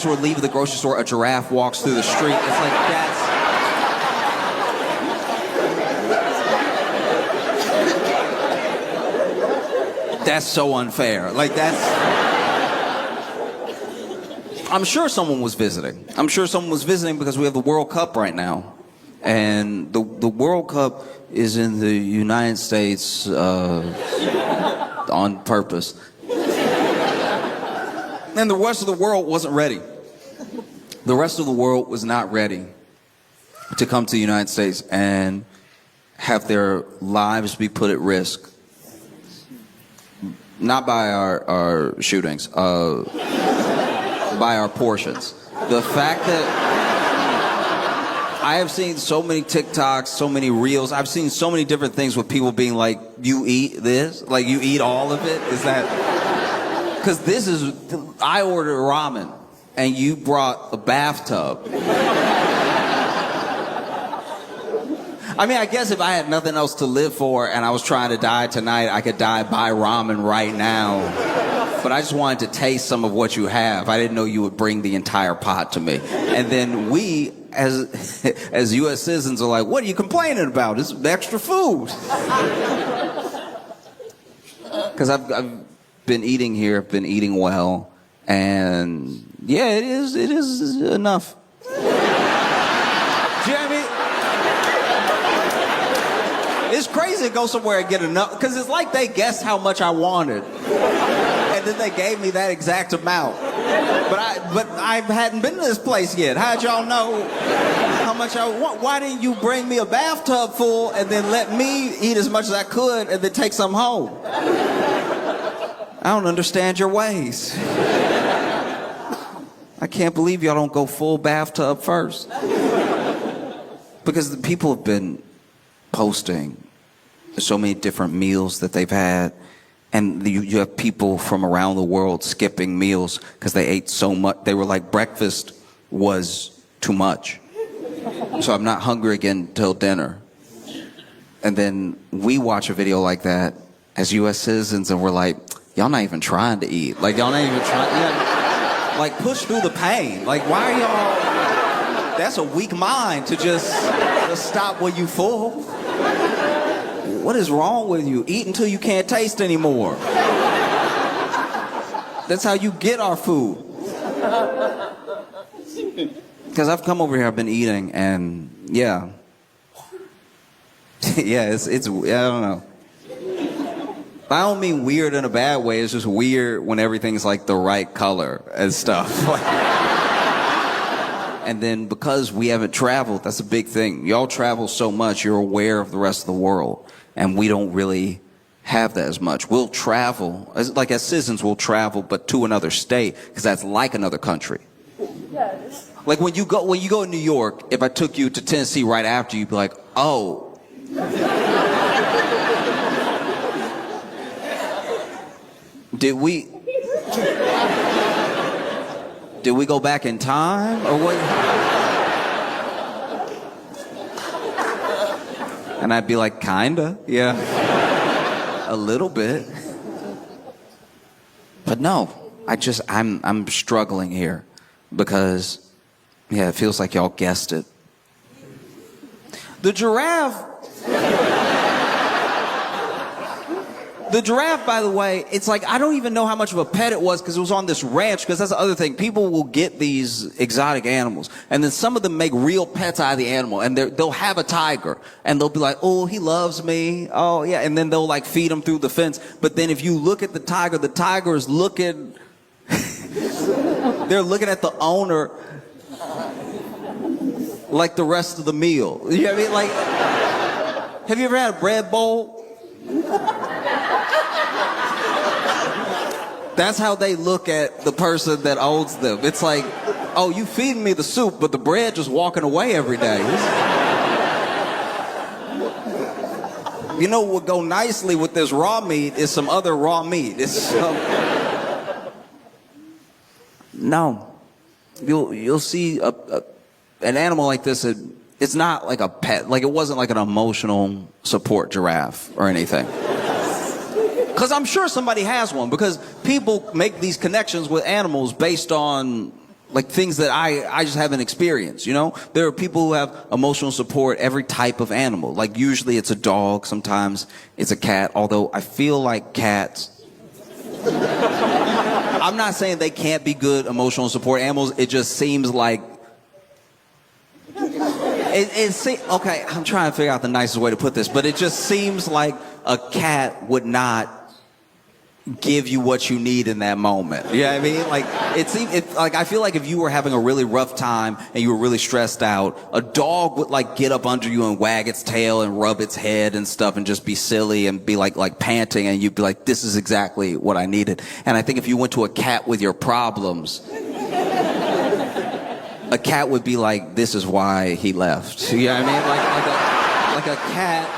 we're leaving the grocery store, a giraffe walks through the street. It's like, that's so unfair. Like, I'm sure someone was visiting. I'm sure someone was visiting because we have the World Cup right now. And the World Cup is in the United States on purpose. And the rest of the world wasn't ready. The rest of the world was not ready to come to the United States and have their lives be put at risk. Not by our shootings, by our portions. The fact that I have seen so many TikToks, so many reels, I've seen so many different things with people being like, you eat this? Like, you eat all of it? Is that... Because I ordered ramen, and you brought a bathtub. I mean, I guess if I had nothing else to live for and I was trying to die tonight, I could die by ramen right now. But I just wanted to taste some of what you have. I didn't know you would bring the entire pot to me. And then we, as U.S. citizens, are like, what are you complaining about? It's extra food. Because I've been eating here, been eating well, and yeah, it is enough. Do you know what I mean? It's crazy to go somewhere and get enough, because it's like they guessed how much I wanted, and then they gave me that exact amount. But I hadn't been to this place yet. How'd y'all know how much I want? Why didn't you bring me a bathtub full and then let me eat as much as I could and then take some home? I don't understand your ways. I can't believe y'all don't go full bathtub first. Because the people have been posting so many different meals that they've had. And you have people from around the world skipping meals because they ate so much. They were like, breakfast was too much. So I'm not hungry again till dinner. And then we watch a video like that as U.S. citizens, and we're like, y'all not even trying to eat. Like, y'all not even trying. Yeah, like, push through the pain. Like, why are y'all? That's a weak mind to just stop when you full. What is wrong with you? Eat until you can't taste anymore. That's how you get our food. Because I've come over here, I've been eating, and yeah. Yeah, it's I don't know. I don't mean weird in a bad way. It's just weird when everything's like the right color and stuff. And then because we haven't traveled, that's a big thing. Y'all travel so much, you're aware of the rest of the world. And we don't really have that as much. We'll travel, as citizens, we'll travel, but to another state, because that's like another country. Yes. Like when you go to New York, if I took you to Tennessee right after, you'd be like, oh. Did we go back in time or what? And I'd be like, kinda, yeah, a little bit. But no, I'm struggling here because, yeah, it feels like y'all guessed it. The giraffe, by the way, it's like, I don't even know how much of a pet it was because it was on this ranch, because that's the other thing. People will get these exotic animals, and then some of them make real pets out of the animal, and they'll have a tiger, and they'll be like, oh, he loves me, oh, yeah, and then they'll like feed him through the fence. But then if you look at the tiger is looking, they're looking at the owner like the rest of the meal. You know what I mean? Like, have you ever had a bread bowl? That's how they look at the person that owns them. It's like, oh, you feeding me the soup, but the bread just walking away every day. You know what would go nicely with this raw meat is some other raw meat. No. You'll see an animal like this, it's not like a pet. Like, it wasn't like an emotional support giraffe or anything. Because I'm sure somebody has one, because people make these connections with animals based on like things that I just haven't experienced, you know? There are people who have emotional support, every type of animal. Like, usually it's a dog, sometimes it's a cat, although I feel like cats, I'm not saying they can't be good emotional support animals, it just seems like okay, I'm trying to figure out the nicest way to put this, but it just seems like a cat would not give you what you need in that moment. You know what I mean? Like, I feel like if you were having a really rough time and you were really stressed out, a dog would like get up under you and wag its tail and rub its head and stuff and just be silly and be like panting, and you'd be like, this is exactly what I needed. And I think if you went to a cat with your problems, a cat would be like, this is why he left. You know what I mean? Like a cat.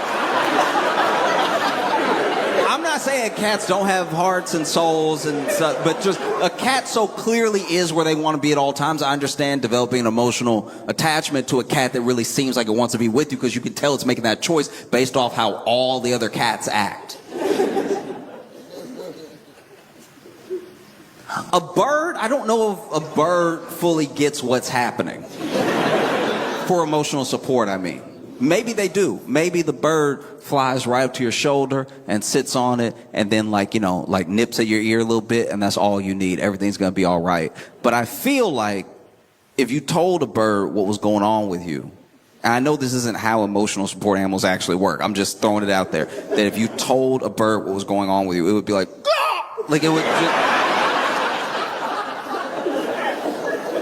I'm not saying cats don't have hearts and souls and stuff, but just a cat so clearly is where they want to be at all times. I understand developing an emotional attachment to a cat that really seems like it wants to be with you, because you can tell it's making that choice based off how all the other cats act. A bird, I don't know if a bird fully gets what's happening. For emotional support, I mean. Maybe they do. Maybe the bird flies right up to your shoulder and sits on it and then like nips at your ear a little bit, and that's all you need. Everything's going to be all right. But I feel like if you told a bird what was going on with you, and I know this isn't how emotional support animals actually work, I'm just throwing it out there, that if you told a bird what was going on with you, it would be like, ah! Like it would just...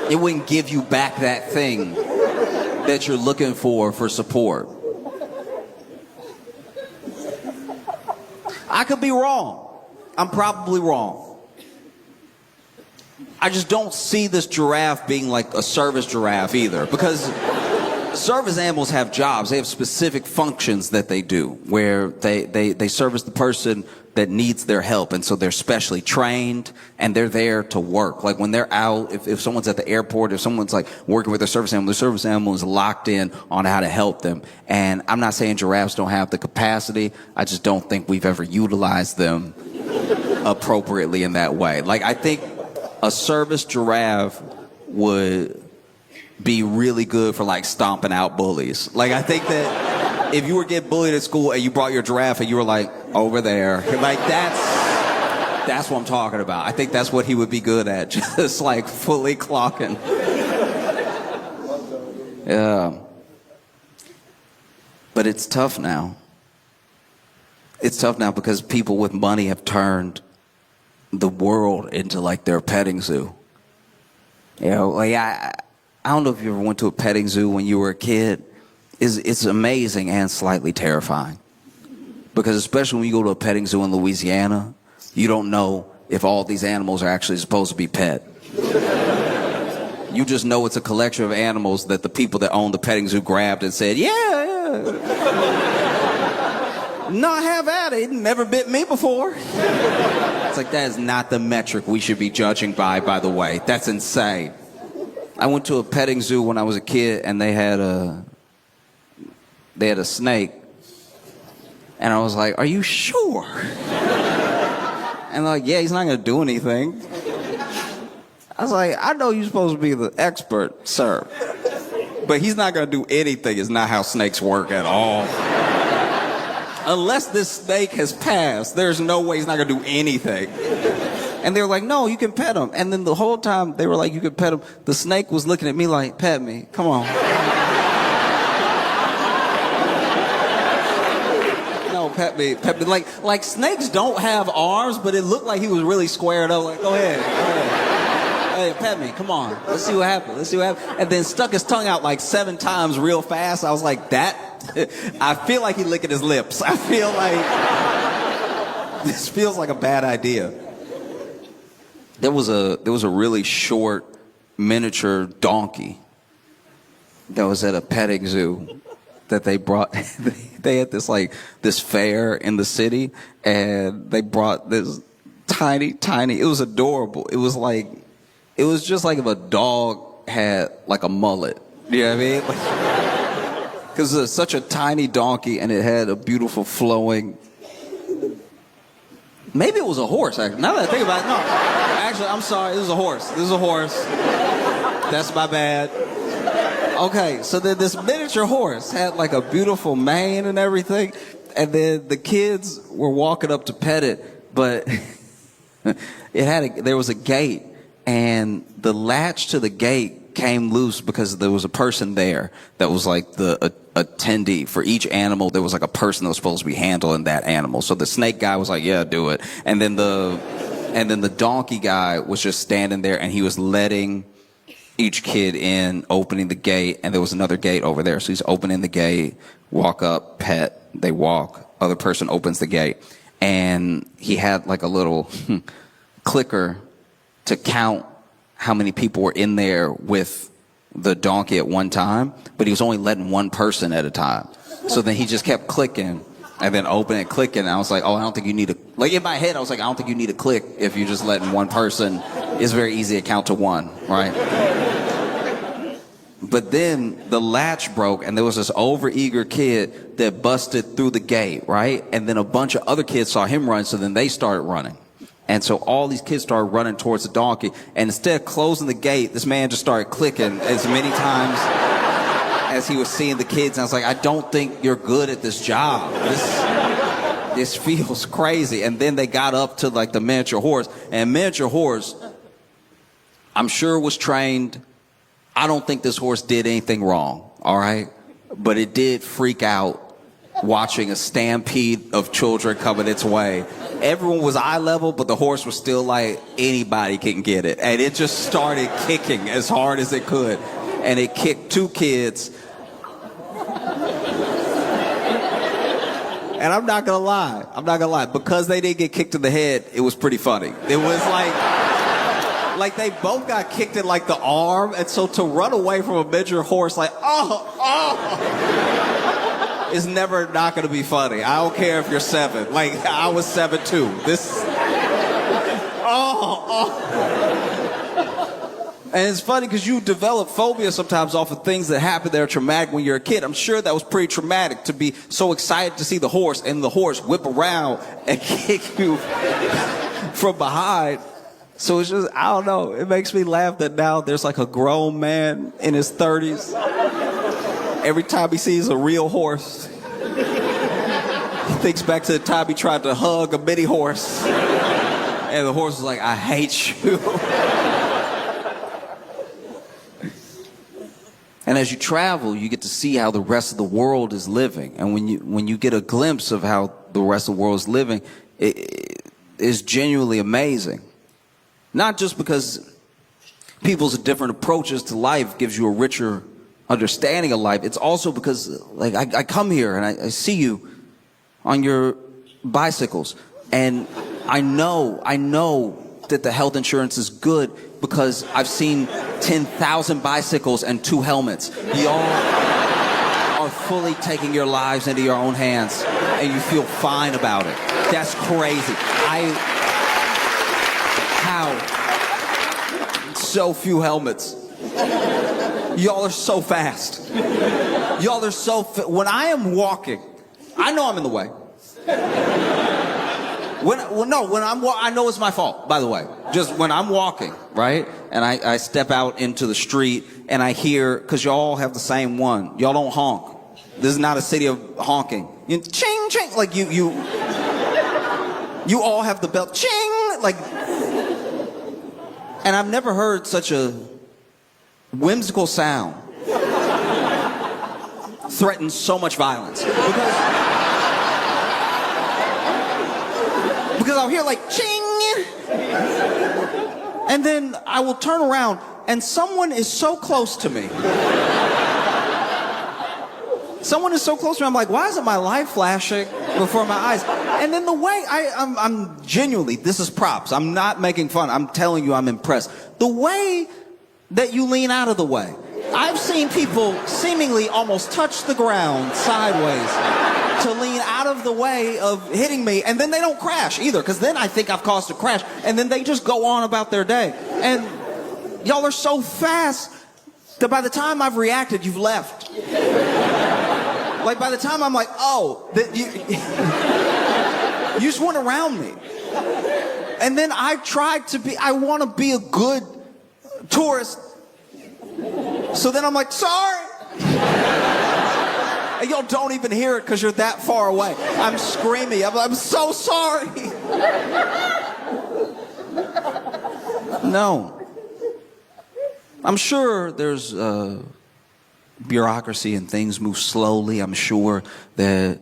It wouldn't give you back that thing that you're looking for support. I could be wrong. I'm probably wrong. I just don't see this giraffe being like a service giraffe either, because service animals have jobs. They have specific functions that they do where they service the person that needs their help. And so they're specially trained and they're there to work. Like when they're out, if someone's at the airport, if someone's like working with their service animal, the service animal is locked in on how to help them. And I'm not saying giraffes don't have the capacity. I just don't think we've ever utilized them appropriately in that way. Like I think a service giraffe would be really good for like stomping out bullies. Like I think that if you were getting bullied at school and you brought your giraffe and you were like over there, like that's what I'm talking about. I think that's what he would be good at, just like fully clocking. Yeah. But it's tough now. It's tough now because people with money have turned the world into like their petting zoo. You know, like I don't know if you ever went to a petting zoo when you were a kid. It's amazing and slightly terrifying. Because especially when you go to a petting zoo in Louisiana, you don't know if all these animals are actually supposed to be pet. You just know it's a collection of animals that the people that own the petting zoo grabbed and said, yeah. No, have at it. It never bit me before. It's like, that is not the metric we should be judging by the way. That's insane. I went to a petting zoo when I was a kid and they had a snake. And I was like, are you sure? And they're like, yeah, he's not going to do anything. I was like, I know you're supposed to be the expert, sir. But he's not going to do anything. It's not how snakes work at all. Unless this snake has passed, there's no way he's not going to do anything. And they were like, no, you can pet him. And then the whole time they were like, you can pet him. The snake was looking at me like, pet me. Come on. No, pet me. Pet me. Like snakes don't have arms, but it looked like he was really squared up. Like, go ahead. Hey, pet me. Come on. Let's see what happens. And then stuck his tongue out like 7 times real fast. I was like, I feel like he's licking his lips. I feel like this feels like a bad idea. There was a really short miniature donkey that was at a petting zoo that they brought. They had this fair in the city, and they brought this tiny. It was adorable. It was just like if a dog had like a mullet. You know what I mean? Because it's such a tiny donkey, and it had a beautiful flowing. Maybe it was a horse, actually. Now that I think about it, no. Actually, I'm sorry, it was a horse. This is a horse. That's my bad. Okay, so then this miniature horse had like a beautiful mane and everything, and then the kids were walking up to pet it, but there was a gate, and the latch to the gate came loose because there was a person there that was like the attendee for each animal. There was like a person that was supposed to be handling that animal. So the snake guy was like, yeah, do it. And then the donkey guy was just standing there, and he was letting each kid in, opening the gate, and there was another gate over there. So he's opening the gate, walk up, pet, they walk, other person opens the gate. And he had like a little clicker to count how many people were in there with the donkey at one time, but he was only letting one person at a time. So then he just kept clicking and then opening and clicking. And I was like, oh, I don't think you need to, like in my head, I was like, I don't think you need to click if you're just letting one person. It's very easy to count to one, right? But then the latch broke, and there was this overeager kid that busted through the gate, right? And then a bunch of other kids saw him run, so then they started running. And so all these kids started running towards the donkey. And instead of closing the gate, this man just started clicking as many times as he was seeing the kids. And I was like, I don't think you're good at this job. This feels crazy. And then they got up to like the miniature horse. And miniature horse, I'm sure was trained. I don't think this horse did anything wrong, all right? But it did freak out watching a stampede of children coming its way. Everyone was eye level, but the horse was still like, anybody can get it. And it just started kicking as hard as it could. And it kicked 2 kids. And I'm not gonna lie, because they didn't get kicked in the head, it was pretty funny. It was like, like they both got kicked in like the arm, and so to run away from a miniature horse, like is never not gonna be funny. I don't care if you're 7. Like I was 7 too. This. And it's funny because you develop phobia sometimes off of things that happen that are traumatic when you're a kid. I'm sure that was pretty traumatic to be so excited to see the horse and the horse whip around and kick you from behind. So it's just, I don't know. It makes me laugh that now there's like a grown man in his 30s. Every time he sees a real horse, he thinks back to the time he tried to hug a mini horse. And the horse was like, I hate you. And as you travel, you get to see how the rest of the world is living. And when you get a glimpse of how the rest of the world is living, it is genuinely amazing. Not just because people's different approaches to life gives you a richer understanding of life. It's also because, like, I come here and I see you on your bicycles. And I know that the health insurance is good because I've seen 10,000 bicycles and 2 helmets. Y'all are fully taking your lives into your own hands, and you feel fine about it. That's crazy. How? So few helmets. Y'all are so fast. Y'all are so when I am walking, I know I'm in the way. I know it's my fault, by the way. Just when I'm walking, right? And I step out into the street and I hear, because y'all have the same one. Y'all don't honk. This is not a city of honking. Ching, ching. Like you all have the bell. Ching. Like, and I've never heard such a whimsical sound threaten so much violence. Because I'll hear like ching, and then I will turn around and someone is so close to me. Someone is so close to me, I'm like, why isn't my light flashing before my eyes? And then the way I'm genuinely, this is props. I'm not making fun. I'm telling you I'm impressed. The way that you lean out of the way. I've seen people seemingly almost touch the ground sideways to lean out of the way of hitting me, and then they don't crash either, because then I think I've caused a crash, and then they just go on about their day. And y'all are so fast that by the time I've reacted, you've left. Like by the time I'm like, oh, you just went around me. And then I want to be a good tourist. So then I'm like, sorry. And y'all don't even hear it because you're that far away. I'm screaming. I'm so sorry. No. I'm sure there's bureaucracy and things move slowly. I'm sure that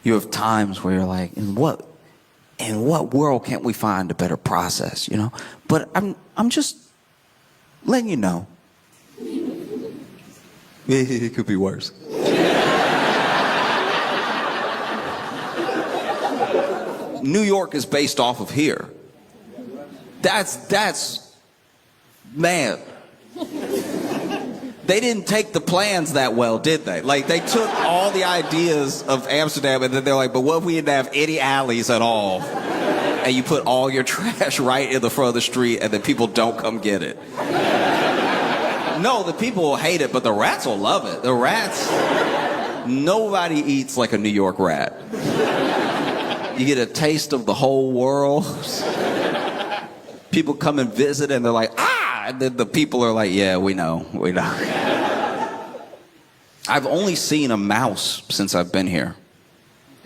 you have times where you're like, in what world can't we find a better process, you know? But I'm just letting you know. It could be worse. New York is based off of here. That's man. They didn't take the plans that well, did they? Like, they took all the ideas of Amsterdam and then they're like, but what if we didn't have any alleys at all? And you put all your trash right in the front of the street and then people don't come get it. No, the people will hate it, but the rats will love it. The rats, nobody eats like a New York rat. You get a taste of the whole world. People come and visit and they're like, ah! And then the people are like, yeah, we know. I've only seen a mouse since I've been here.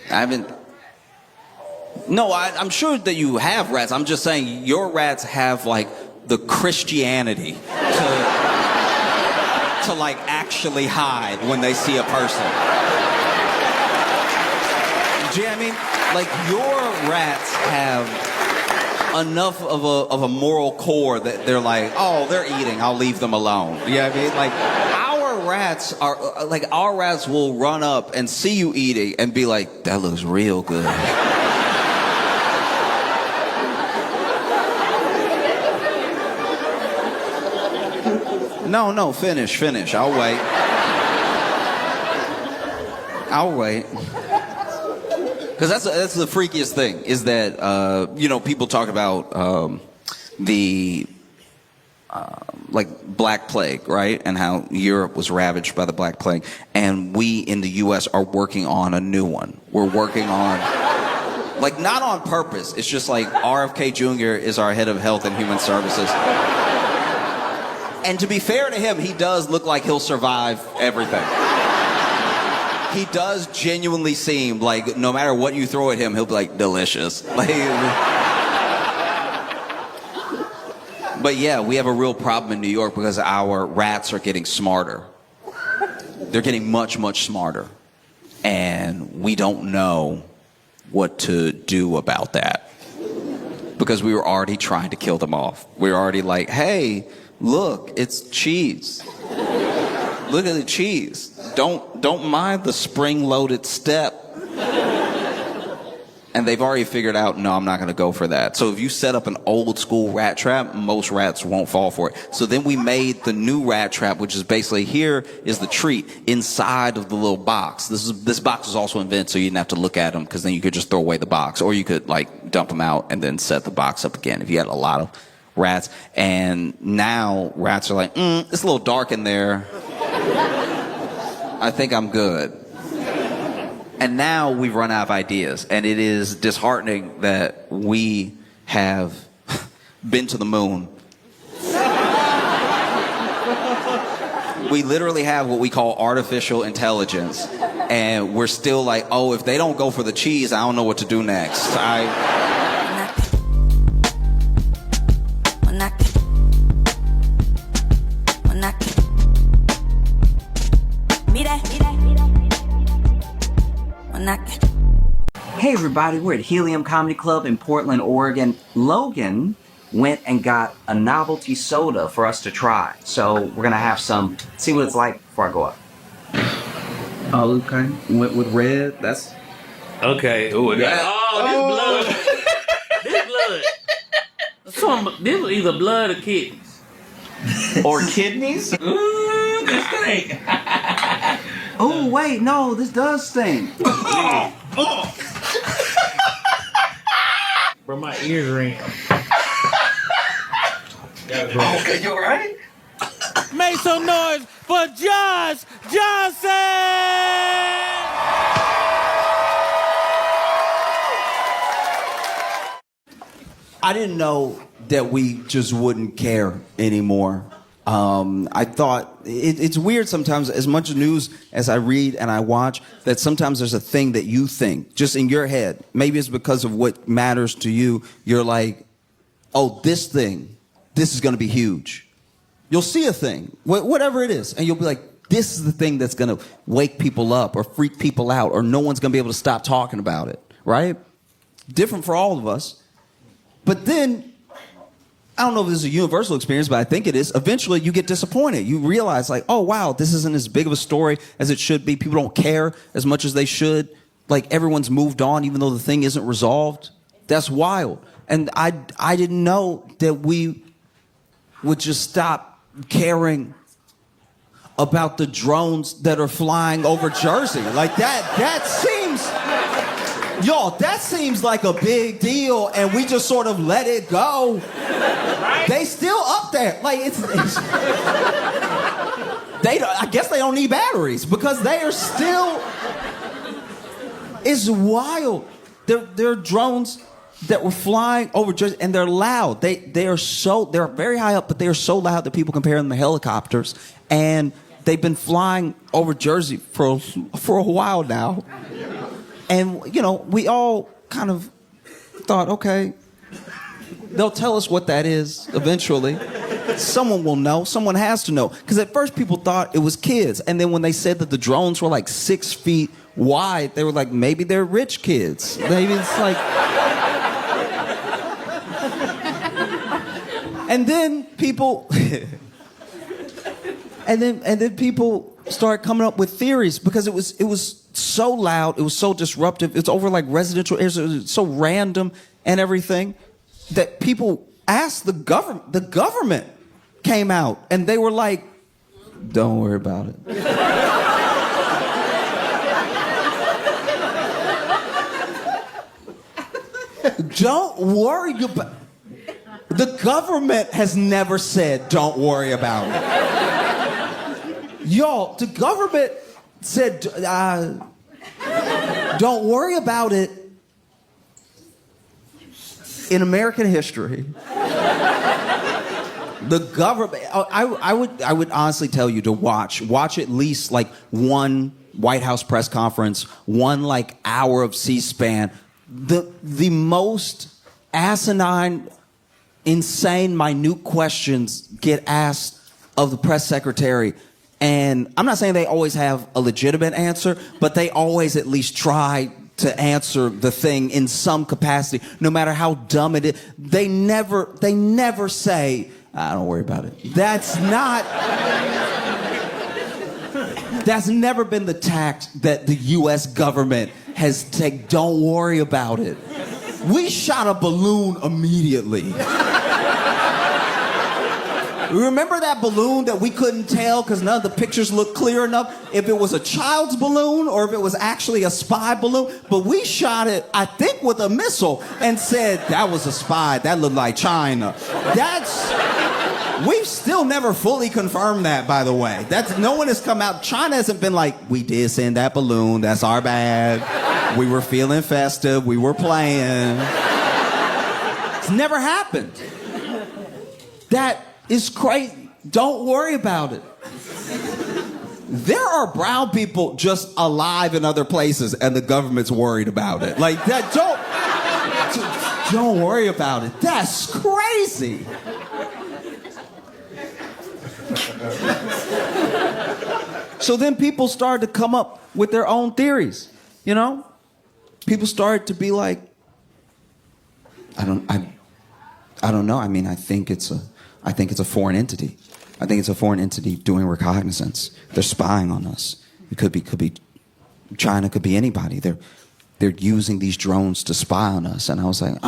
I'm sure that you have rats. I'm just saying your rats have like the Christianity to like actually hide when they see a person. Do you know what I mean? Like your rats have enough of a moral core that they're like, oh, they're eating, I'll leave them alone. You know what I mean? Like our rats will run up and see you eating and be like, that looks real good. No, finish. I'll wait. Because that's the freakiest thing, is that, people talk about the Black Plague, right? And how Europe was ravaged by the Black Plague. And we in the U.S. are working on a new one. We're working on, not on purpose. It's just like RFK Jr. is our head of health and human services. And to be fair to him, he does look like he'll survive everything. He does genuinely seem like no matter what you throw at him, he'll be like, delicious. But yeah, we have a real problem in New York because our rats are getting smarter. They're getting much, much smarter. And we don't know what to do about that. Because we were already trying to kill them off. We were already like, hey, look, it's cheese. Look at the cheese. Don't mind the spring-loaded step. And they've already figured out, no, I'm not going to go for that. So if you set up an old-school rat trap, most rats won't fall for it. So then we made the new rat trap, which is basically, here is the treat inside of the little box. This box was also invented so you didn't have to look at them, because then you could just throw away the box. Or you could, dump them out and then set the box up again if you had a lot of rats. And now rats are like, it's a little dark in there. I think I'm good. And now we've run out of ideas, and it is disheartening that we have been to the moon. We literally have what we call artificial intelligence, and we're still like, oh, if they don't go for the cheese, I don't know what to do next. Hey everybody, we're at Helium Comedy Club in Portland, Oregon. Logan went and got a novelty soda for us to try. So we're gonna have some, see what it's like before I go up. Oh, okay. With red, that's... Okay. Ooh, this blood. This blood. This was either blood or kidneys. Or kidneys? This thing. Oh, wait, no, this does stink. Bro, my ears ring. Okay, you alright? Make some noise for Josh Johnson! I didn't know that we just wouldn't care anymore. I thought it's weird sometimes, as much news as I read and I watch, that sometimes there's a thing that you think just in your head. Maybe it's because of what matters to you. You're like, oh, this thing, this is going to be huge. You'll see a thing, whatever it is, and you'll be like, this is the thing that's going to wake people up or freak people out, or no one's going to be able to stop talking about it, right? Different for all of us. But then, I don't know if this is a universal experience, but I think it is. Eventually, you get disappointed. You realize, oh, wow, this isn't as big of a story as it should be. People don't care as much as they should. Everyone's moved on, even though the thing isn't resolved. That's wild. And I didn't know that we would just stop caring about the drones that are flying over Jersey. That seems like a big deal, and we just sort of let it go. Right? They still up there. I guess they don't need batteries, because they are still, it's wild. There are drones that were flying over Jersey, and they're loud. They're very high up, but they are so loud that people compare them to helicopters, and they've been flying over Jersey for a while now. And, we all kind of thought, okay, they'll tell us what that is eventually. Someone will know. Someone has to know. Because at first people thought it was kids. And then when they said that the drones were 6 feet wide, they were like, maybe they're rich kids. Maybe it's And then people... and then people started coming up with theories, because it was so loud, it was so disruptive, it's over residential areas, it was so random and everything, that people asked the government came out, and they were like, Don't worry about it. Don't worry about it. The government has never said, don't worry about it. Y'all, the government said, don't worry about it in American history. The government, I would honestly tell you to watch at least like one White House press conference, one like hour of C-SPAN. The most asinine, insane, minute questions get asked of the press secretary. And I'm not saying they always have a legitimate answer, but they always at least try to answer the thing in some capacity, no matter how dumb it is. They never say, don't worry about it. That's never been the tact that the U.S. government has taken. Don't worry about it. We shot a balloon immediately. Remember that balloon that we couldn't tell because none of the pictures looked clear enough if it was a child's balloon or if it was actually a spy balloon? But we shot it, I think, with a missile and said, that was a spy. That looked like China. We've still never fully confirmed that, by the way. No one has come out. China hasn't been like, we did send that balloon. That's our bad. We were feeling festive. We were playing. It's never happened. That is crazy. Don't worry about it. There are brown people just alive in other places and the government's worried about it. Like that, don't worry about it. That's crazy. So then people started to come up with their own theories, you know? People started to be like, I don't know. I mean, I think it's a foreign entity. I think it's a foreign entity doing reconnaissance. They're spying on us. It could be China, could be anybody. They're using these drones to spy on us. And I was like,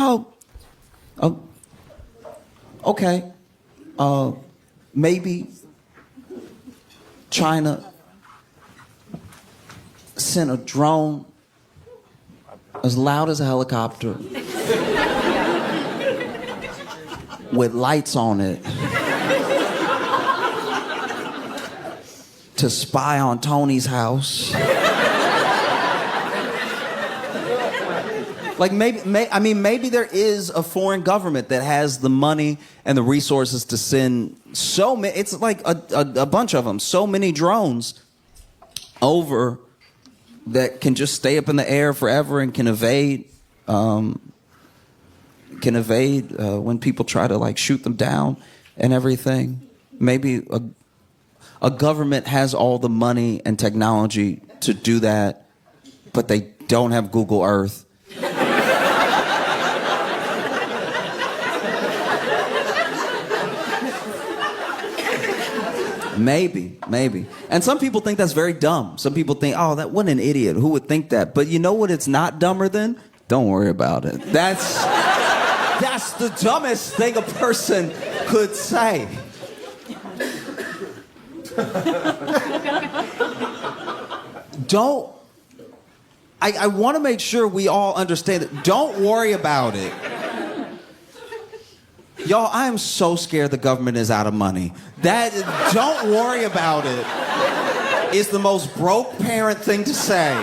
okay. Maybe China sent a drone as loud as a helicopter with lights on it to spy on Tony's house. Like maybe there is a foreign government that has the money and the resources to send so many, it's like a bunch of them, so many drones over that can just stay up in the air forever and can evade when people try to like shoot them down and everything. Maybe a government has all the money and technology to do that, but they don't have Google Earth. Maybe. And some people think that's very dumb. Some people think, oh, what an idiot. Who would think that? But you know what it's not dumber than? Don't worry about it. That's the dumbest thing a person could say. I want to make sure we all understand that. Don't worry about it. Y'all, I am so scared the government is out of money. Don't worry about it is the most broke parent thing to say.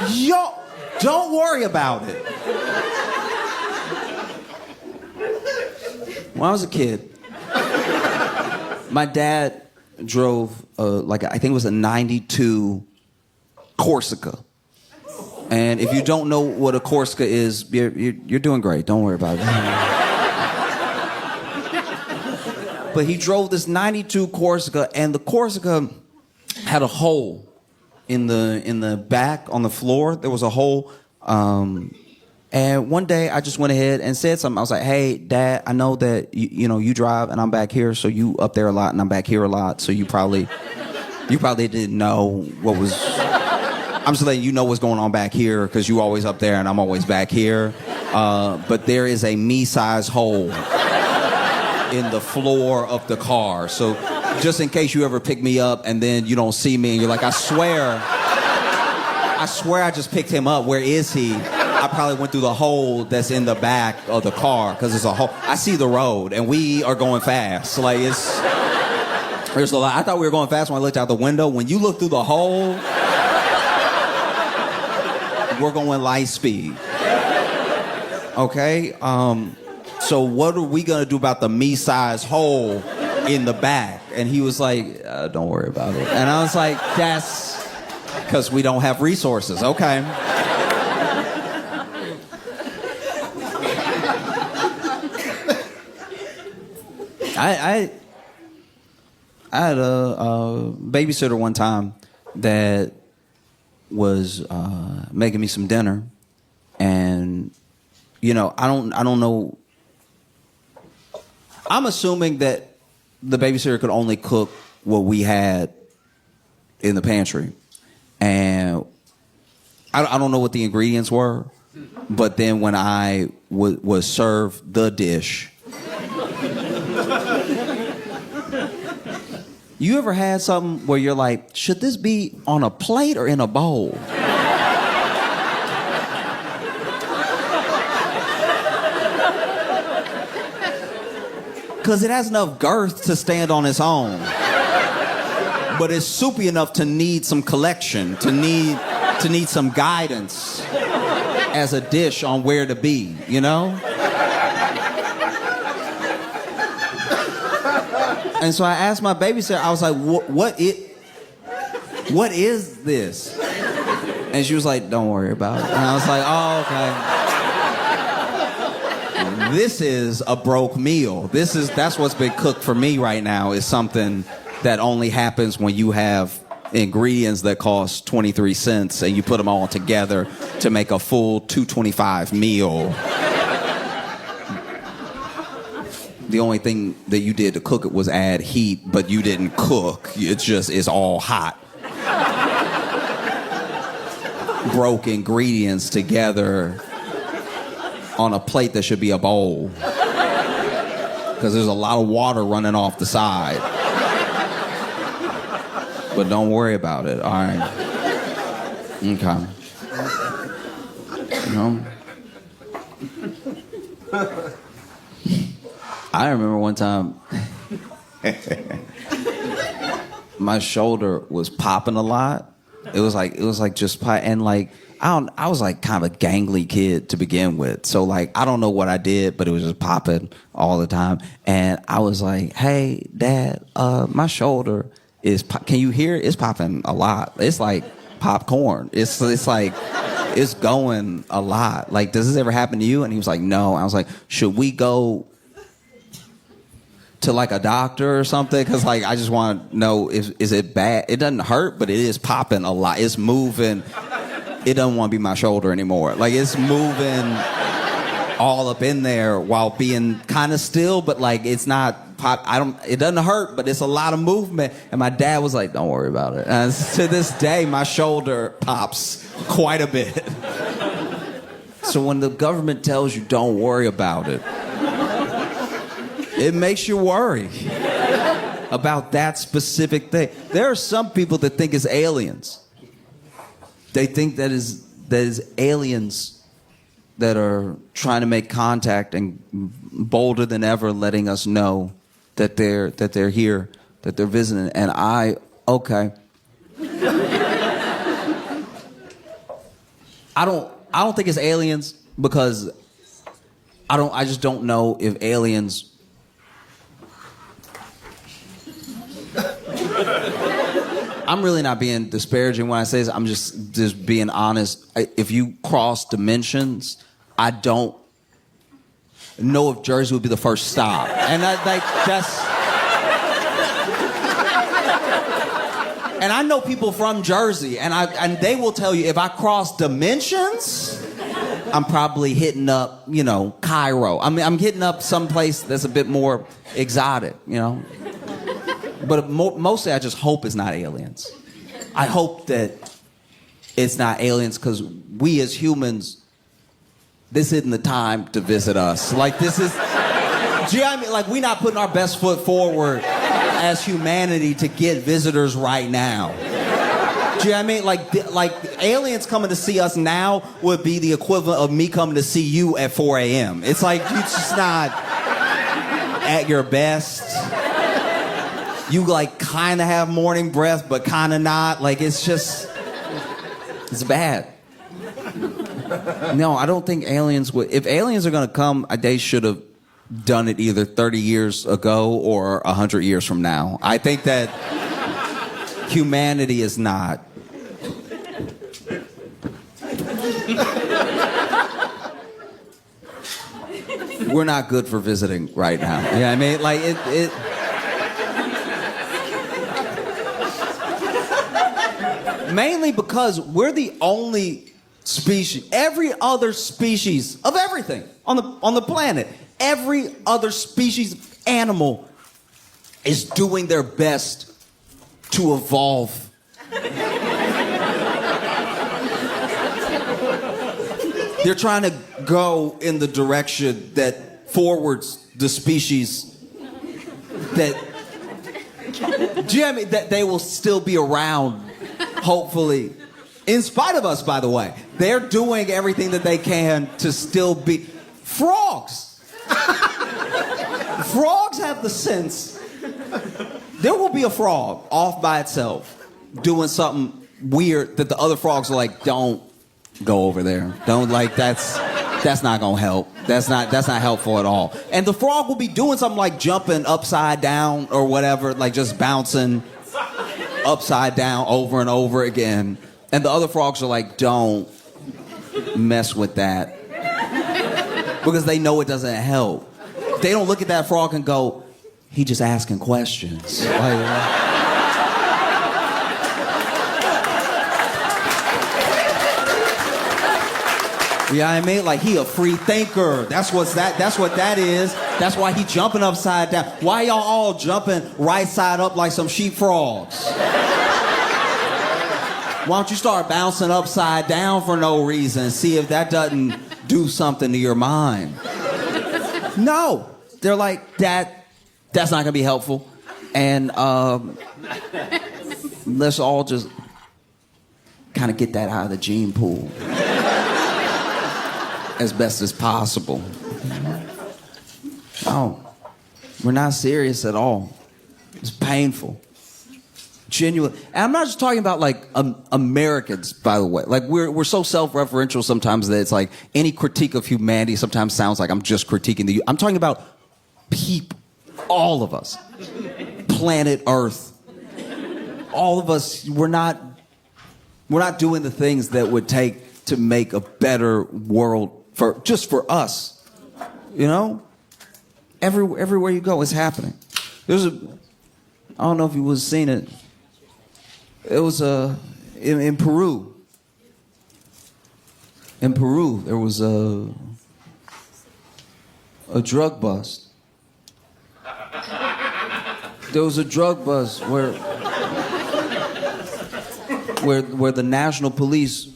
Yo, don't worry about it. When I was a kid, my dad drove, I think it was a 92 Corsica. And if you don't know what a Corsica is, you're doing great. Don't worry about it. But he drove this 92 Corsica, and the Corsica had a hole in the back on the floor. There was a hole. And one day I just went ahead and said something. I was like, hey, Dad, I know that you drive and I'm back here, so you up there a lot and I'm back here a lot, so you probably didn't know what was... I'm just letting you know what's going on back here because you always up there and I'm always back here. but there is a me-size hole in the floor of the car. So just in case you ever pick me up and then you don't see me and you're like, I swear I just picked him up. Where is he? I probably went through the hole that's in the back of the car because there's a hole. I see the road and we are going fast. Like there's a lot. I thought we were going fast when I looked out the window. When you look through the hole, we're going light speed. Okay? So what are we gonna do about the me-size hole in the back? And he was like, don't worry about it. And I was like, that's because we don't have resources. Okay. I had a babysitter one time that was making me some dinner, and you know, I don't know. I'm assuming that the babysitter could only cook what we had in the pantry, and I don't know what the ingredients were, but then when I was served the dish. You ever had something where you're like, should this be on a plate or in a bowl? Because it has enough girth to stand on its own. But it's soupy enough to need some collection, to need some guidance as a dish on where to be, you know? And so I asked my babysitter, I was like, what is this? And she was like, don't worry about it. And I was like, oh, okay. This is a broke meal. That's what's been cooked for me right now, is something that only happens when you have ingredients that cost 23 cents and you put them all together to make a full $2.25 meal. The only thing that you did to cook it was add heat, but you didn't cook. It's all hot. Broke ingredients together on a plate that should be a bowl. Because there's a lot of water running off the side. But don't worry about it, all right? Okay. You know? I remember one time my shoulder was popping a lot. It was like just and like I was like kind of a gangly kid to begin with. So like I don't know what I did, but it was just popping all the time. And I was like, "Hey, Dad, my shoulder is can you hear it? It's popping a lot. It's like popcorn. It's like it's going a lot. Like, does this ever happen to you?" And he was like, "No." I was like, "Should we go to like a doctor or something? Because like I just want to know, is it bad? It doesn't hurt, but it is popping a lot. It's moving. It doesn't want to be my shoulder anymore. Like it's moving all up in there while being kind of still, but like it's not pop. It doesn't hurt, but it's a lot of movement." And my dad was like, "Don't worry about it." And to this day, my shoulder pops quite a bit. So when the government tells you don't worry about it, it makes you worry about that specific thing. There are some people that think it's aliens. They think that is aliens that are trying to make contact and bolder than ever letting us know that they're here, that they're visiting. And okay. I don't think it's aliens because I just don't know if aliens I'm really not being disparaging when I say this. I'm just being honest. If you cross dimensions, I don't know if Jersey would be the first stop. And that's... And I know people from Jersey, and they will tell you if I cross dimensions, I'm probably hitting up, Cairo. I mean, I'm hitting up someplace that's a bit more exotic, But mostly I just hope it's not aliens. I hope that it's not aliens because we as humans this isn't the time to visit us. Like, this is, do you know what I mean? Like, we not putting our best foot forward as humanity to get visitors right now. Do you know what I mean? Like aliens coming to see us now would be the equivalent of me coming to see you at 4 a.m. It's like, you're just not at your best. You like kind of have morning breath, but kind of not. Like, it's just, it's bad. No, I don't think aliens would. If aliens are going to come, they should have done it either 30 years ago or 100 years from now. I think that humanity is not. We're not good for visiting right now. You know what I mean? Like, it mainly because we're the only species. Every other species of everything on the planet, every other species of animal is doing their best to evolve. They're trying to go in the direction that forwards the species that, do you know what I mean? That they will still be around, hopefully. In spite of us, by the way. They're doing everything that they can to still be. Frogs! Frogs have the sense. There will be a frog off by itself doing something weird that the other frogs are like, don't go over there. Don't, like, that's not gonna help. That's not helpful at all. And the frog will be doing something like jumping upside down or whatever, like just bouncing upside down over and over again. And the other frogs are like, don't mess with that. Because they know it doesn't help. They don't look at that frog and go, he just asking questions. Like, you know what I mean? Like, he a free thinker. That's what that is. That's why he jumping upside down. Why y'all all jumping right side up like some sheep frogs? Why don't you start bouncing upside down for no reason? See if that doesn't do something to your mind. No. They're like, that's not gonna be helpful. And let's all just kind of get that out of the gene pool as best as possible. No, we're not serious at all. It's painful. Genuine. And I'm not just talking about like Americans, by the way. Like, we're so self-referential sometimes that it's like any critique of humanity sometimes sounds like I'm just critiquing the. I'm talking about people, all of us, planet Earth, all of us. We're not doing the things that would take to make a better world for us. You know, everywhere you go, it's happening. I don't know if you was seen it. It was in Peru. In Peru, there was a drug bust. There was a drug bust where the national police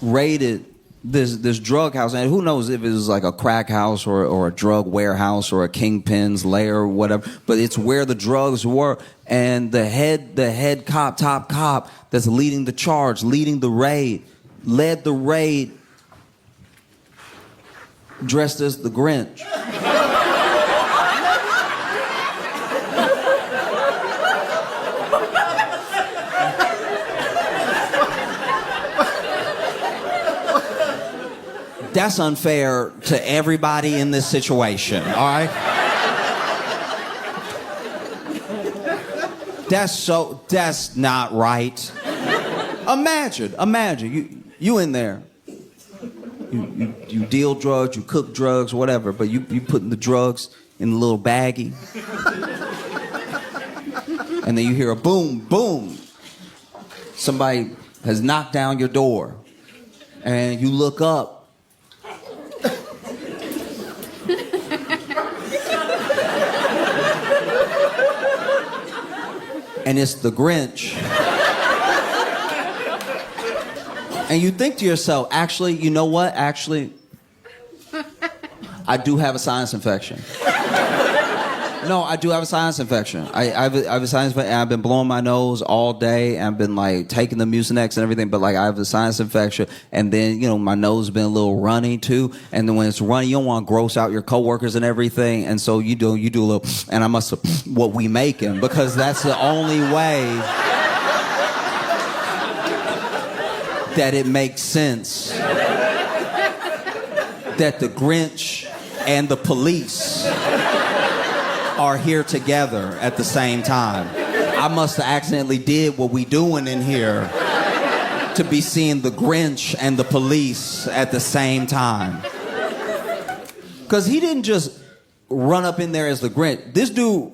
raided this drug house, and who knows if it was like a crack house or a drug warehouse or a kingpin's lair or whatever, but it's where the drugs were. And the head cop, top cop that's leading the charge, leading the raid, led the raid dressed as the Grinch. That's unfair to everybody in this situation, all right? That's not right. Imagine, you in there. You deal drugs, you cook drugs, whatever, but you putting the drugs in a little baggie. And then you hear a boom, boom. Somebody has knocked down your door. And you look up. And it's the Grinch. And you think to yourself, actually, you know what? Actually, I do have a sinus infection. No, I do have a sinus infection. I have a sinus infection. I've been blowing my nose all day. And I've been like taking the Mucinex and everything, but like I have a sinus infection. And then, you know, my nose has been a little runny too. And then when it's runny, you don't want to gross out your coworkers and everything. And so you do a little, and I must have what we making, because that's the only way that it makes sense that the Grinch and the police are here together at the same time. I must have accidentally did what we doing in here to be seeing the Grinch and the police at the same time. Because he didn't just run up in there as the Grinch. This dude,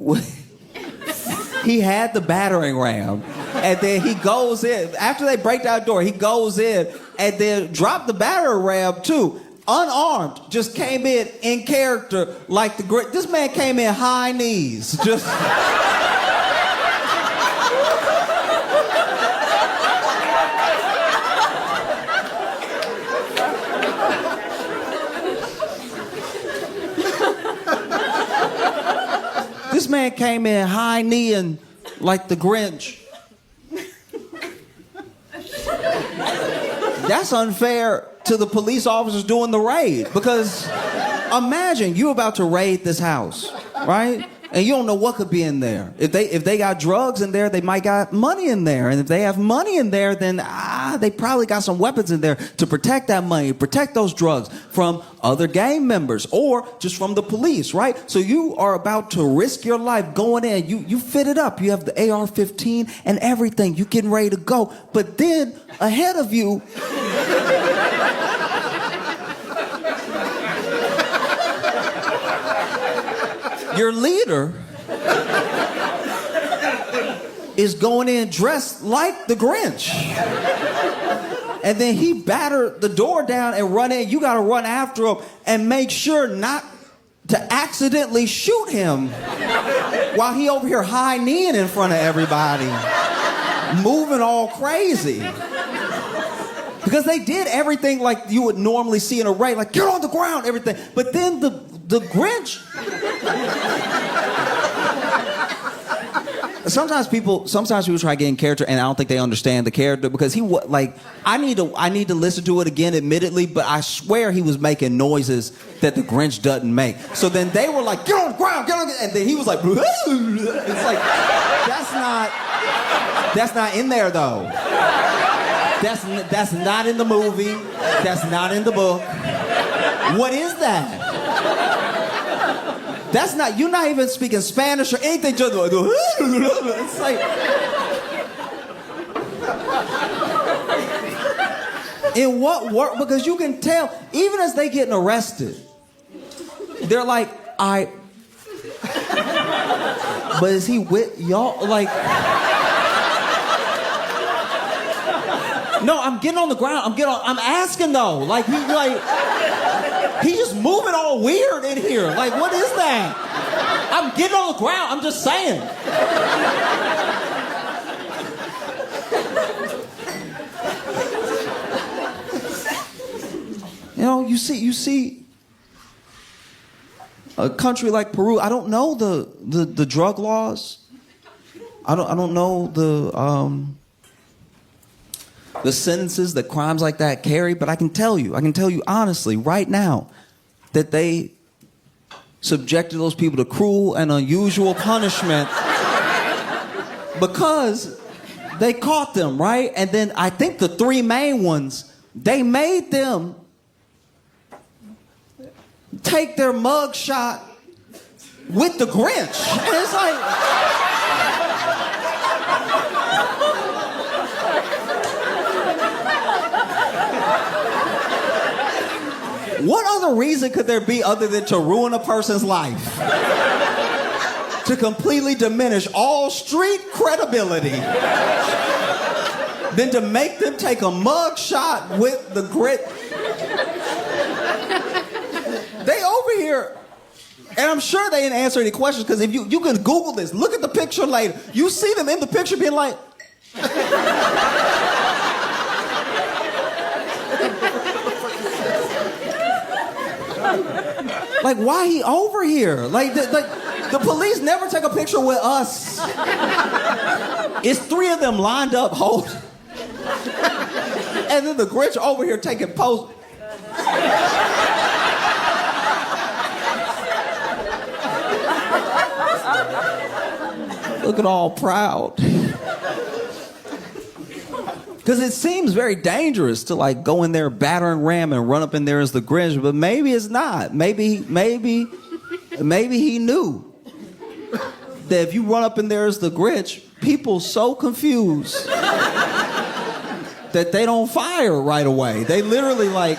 he had the battering ram, and then he goes in. After they break down the door, he goes in and then dropped the battering ram too. Unarmed, just came in character like the great. This man came in high knees, just. This man came in high kneeing like the Grinch. That's unfair to the police officers doing the raid, because imagine you about to raid this house, right? And you don't know what could be in there. If they got drugs in there, they might got money in there. And if they have money in there, then they probably got some weapons in there to protect that money, protect those drugs from other gang members or just from the police, right? So you are about to risk your life going in. You fit it up. You have the AR-15 and everything. You getting ready to go. But then ahead of you, your leader is going in dressed like the Grinch. And then he battered the door down and run in. You got to run after him and make sure not to accidentally shoot him while he over here high kneeing in front of everybody, moving all crazy. Because they did everything like you would normally see in a raid, like get on the ground, everything. But then the Grinch. Sometimes people try to get in character, and I don't think they understand the character, because I need to listen to it again, admittedly, but I swear he was making noises that the Grinch doesn't make. So then they were like, get on the ground, get on the, and then he was like, it's like, that's not in there though. That's not in the movie. That's not in the book. What is that? That's not, you're not even speaking Spanish or anything. Just it's like, in what work? Because you can tell, even as they getting arrested, they're like, but is he with y'all? Like, no, I'm getting on the ground. I'm asking though. Like, he's just moving all weird in here. Like, what is that? I'm getting on the ground. I'm just saying. You know, you see a country like Peru. I don't know the drug laws. I don't know the sentences that crimes like that carry, but I can tell you honestly right now that they subjected those people to cruel and unusual punishment because they caught them, right? And then I think the three main ones, they made them take their mug shot with the Grinch. And it's like, what other reason could there be other than to ruin a person's life? To completely diminish all street credibility than to make them take a mug shot with the grit. They over here, and I'm sure they didn't answer any questions, because if you can Google this, look at the picture later. You see them in the picture being like, Like, why he over here? Like the police never take a picture with us. It's 3 of them lined up holding. And then the Grinch over here taking poses. Looking all proud. Because it seems very dangerous to like go in there, battering ram, and run up in there as the Grinch, but maybe it's not. Maybe he knew that if you run up in there as the Grinch, people so confused that they don't fire right away. They literally like.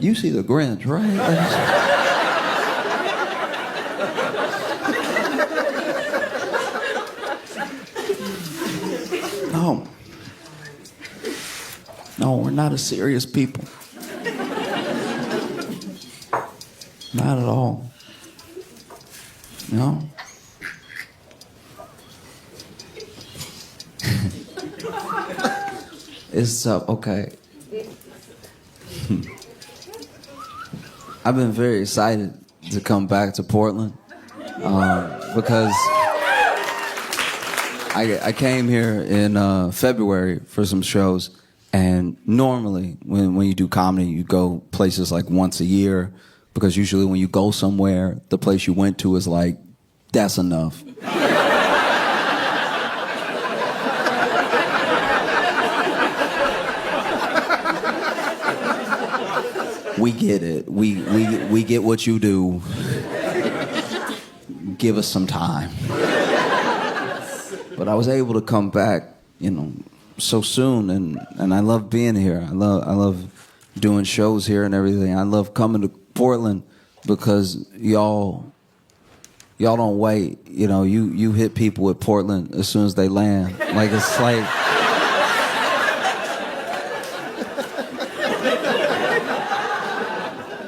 You see the Grinch, right? No, we're not a serious people. Not at all. No. It's okay. I've been very excited to come back to Portland because I came here in February for some shows, and normally when you do comedy, you go places like once a year, because usually when you go somewhere, the place you went to is like, that's enough. We get it. We get what you do. Give us some time. But I was able to come back, so soon, and I love being here. I love doing shows here and everything. I love coming to Portland because y'all don't wait. You hit people with Portland as soon as they land. Like, it's like.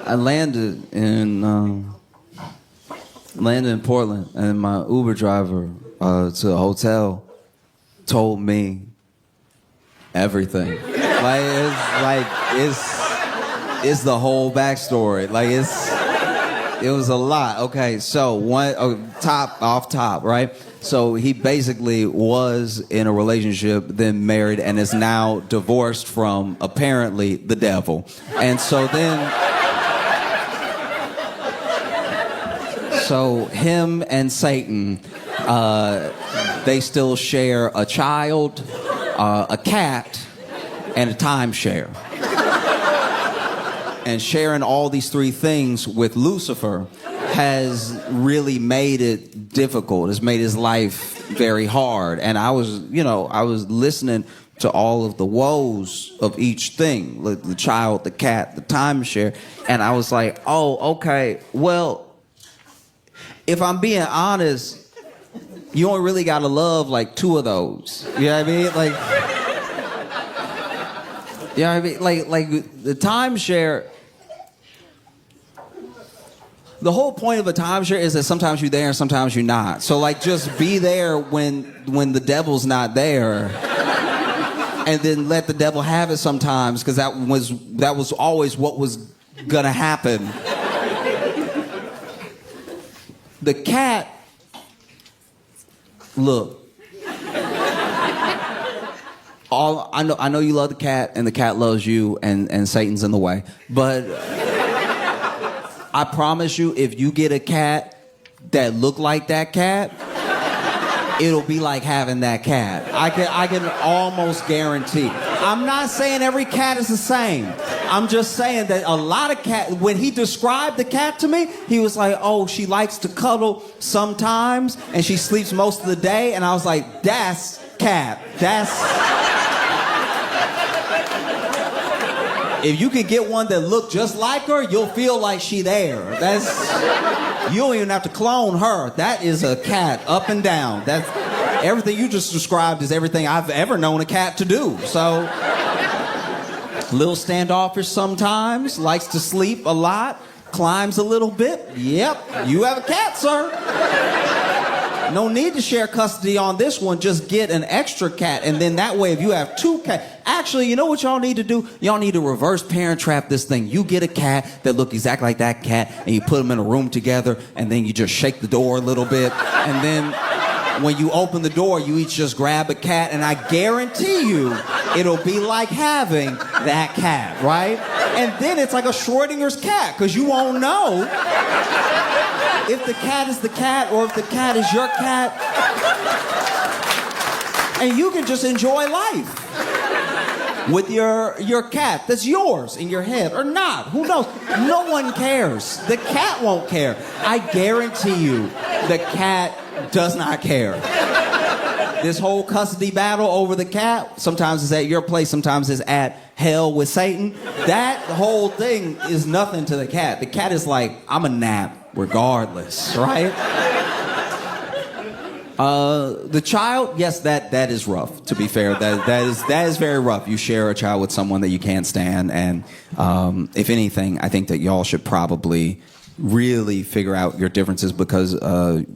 I landed in Portland, and my Uber driver to the hotel told me everything. It's the whole backstory. It was a lot. Okay, so top, right? So he basically was in a relationship, then married, and is now divorced from apparently the devil. And so then. So him and Satan, they still share a child, a cat, and a timeshare. And sharing all these 3 things with Lucifer has really made it difficult. It's made his life very hard. And I was listening to all of the woes of each thing, like the child, the cat, the timeshare, and I was like, oh, okay, well, if I'm being honest, you only really gotta love like 2 of those. You know what I mean? Like the timeshare. The whole point of a timeshare is that sometimes you're there and sometimes you're not. So like, just be there when the devil's not there, and then let the devil have it sometimes, because that was always what was gonna happen. The cat, look, I know you love the cat, and the cat loves you, and Satan's in the way. But I promise you, if you get a cat that look like that cat, it'll be like having that cat. I can almost guarantee. I'm not saying every cat is the same. I'm just saying that a lot of cats, when he described the cat to me, he was like, oh, she likes to cuddle sometimes, and she sleeps most of the day. And I was like, that's cat. If you can get one that look just like her, you'll feel like she there. You don't even have to clone her. That is a cat, up and down. That's everything you just described is everything I've ever known a cat to do. So, a little standoffish sometimes, likes to sleep a lot, climbs a little bit. Yep, you have a cat, sir. No need to share custody on this one. Just get an extra cat, and then that way, if you have 2 cats, actually, you know what y'all need to do? Y'all need to reverse parent trap this thing. You get a cat that look exactly like that cat, and you put them in a room together, and then you just shake the door a little bit, and then when you open the door, you each just grab a cat, and I guarantee you, it'll be like having that cat, right? And then it's like a Schrodinger's cat, because you won't know if the cat is the cat or if the cat is your cat. And you can just enjoy life with your cat that's yours in your head or not. Who knows? No one cares. The cat won't care. I guarantee you, the cat does not care. This whole custody battle over the cat, sometimes it's at your place, sometimes it's at hell with Satan. That whole thing is nothing to the cat. The cat is like, I'm a nap regardless, right? The child, yes, that is rough, to be fair. That is very rough. You share a child with someone that you can't stand, and if anything, I think that y'all should probably really figure out your differences, because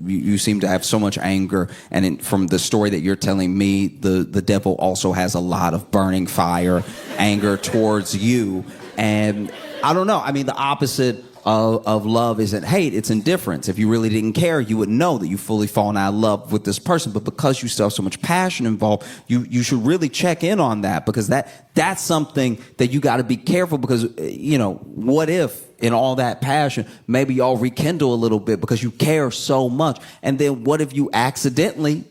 you seem to have so much anger, and from the story that you're telling me, the devil also has a lot of burning fire, anger towards you, and I don't know. I mean, the opposite of love isn't hate, it's indifference. If you really didn't care, you would know that you've fully fallen out of love with this person, but because you still have so much passion involved, you should really check in on that, because that's something that you got to be careful, because, you know, what if in all that passion, maybe y'all rekindle a little bit because you care so much, and then what if you accidentally,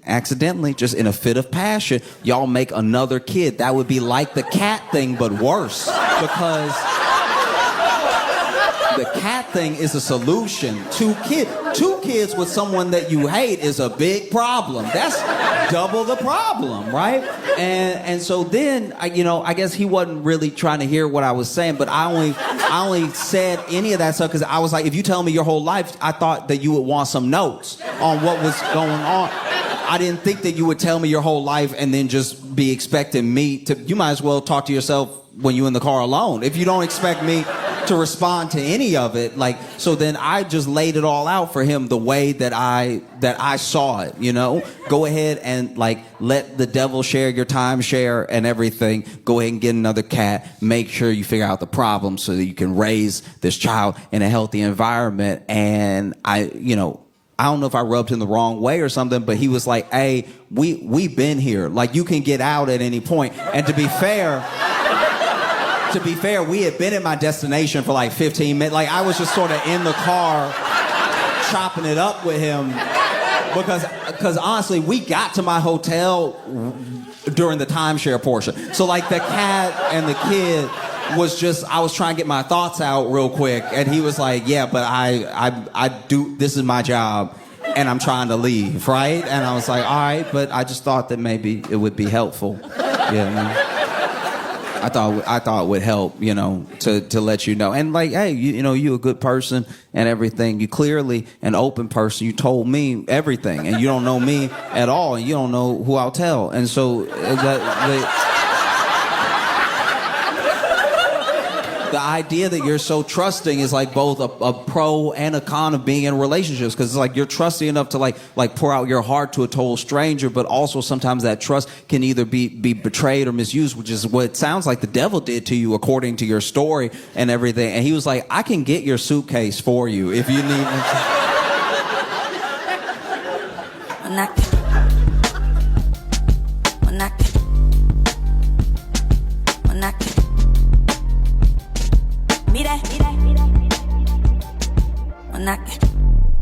just in a fit of passion, y'all make another kid? That would be like the cat thing, but worse, because the cat thing is a solution. 2 kids with someone that you hate is a big problem. That's double the problem, right? And so then, I guess he wasn't really trying to hear what I was saying, but I only said any of that stuff because I was like, if you tell me your whole life, I thought that you would want some notes on what was going on. I didn't think that you would tell me your whole life and then just be expecting me to. You might as well talk to yourself when you're in the car alone. If you don't expect me to respond to any of it, so then I just laid it all out for him the way that I saw it, Go ahead and let the devil share your timeshare and everything. Go ahead and get another cat. Make sure you figure out the problem so that you can raise this child in a healthy environment. And I don't know if I rubbed him the wrong way or something, but he was like, hey, we've been here. You can get out at any point. And to be fair, we had been at my destination for 15 minutes. I was just sort of in the car chopping it up with him because honestly, we got to my hotel during the timeshare portion. So the cat and the kid was just, I was trying to get my thoughts out real quick, and he was like, yeah, but I do, this is my job, and I'm trying to leave, right? And I was like, all right, but I just thought that maybe it would be helpful. Yeah. I thought it would help, to let you know. And hey, you a good person and everything. You clearly an open person. You told me everything, and you don't know me at all, and you don't know who I'll tell. And so the idea that you're so trusting is both a pro and a con of being in relationships, because it's you're trusting enough to pour out your heart to a total stranger, but also sometimes that trust can either be betrayed or misused, which is what it sounds like the devil did to you according to your story and everything. And he was like, I can get your suitcase for you if you need Mira.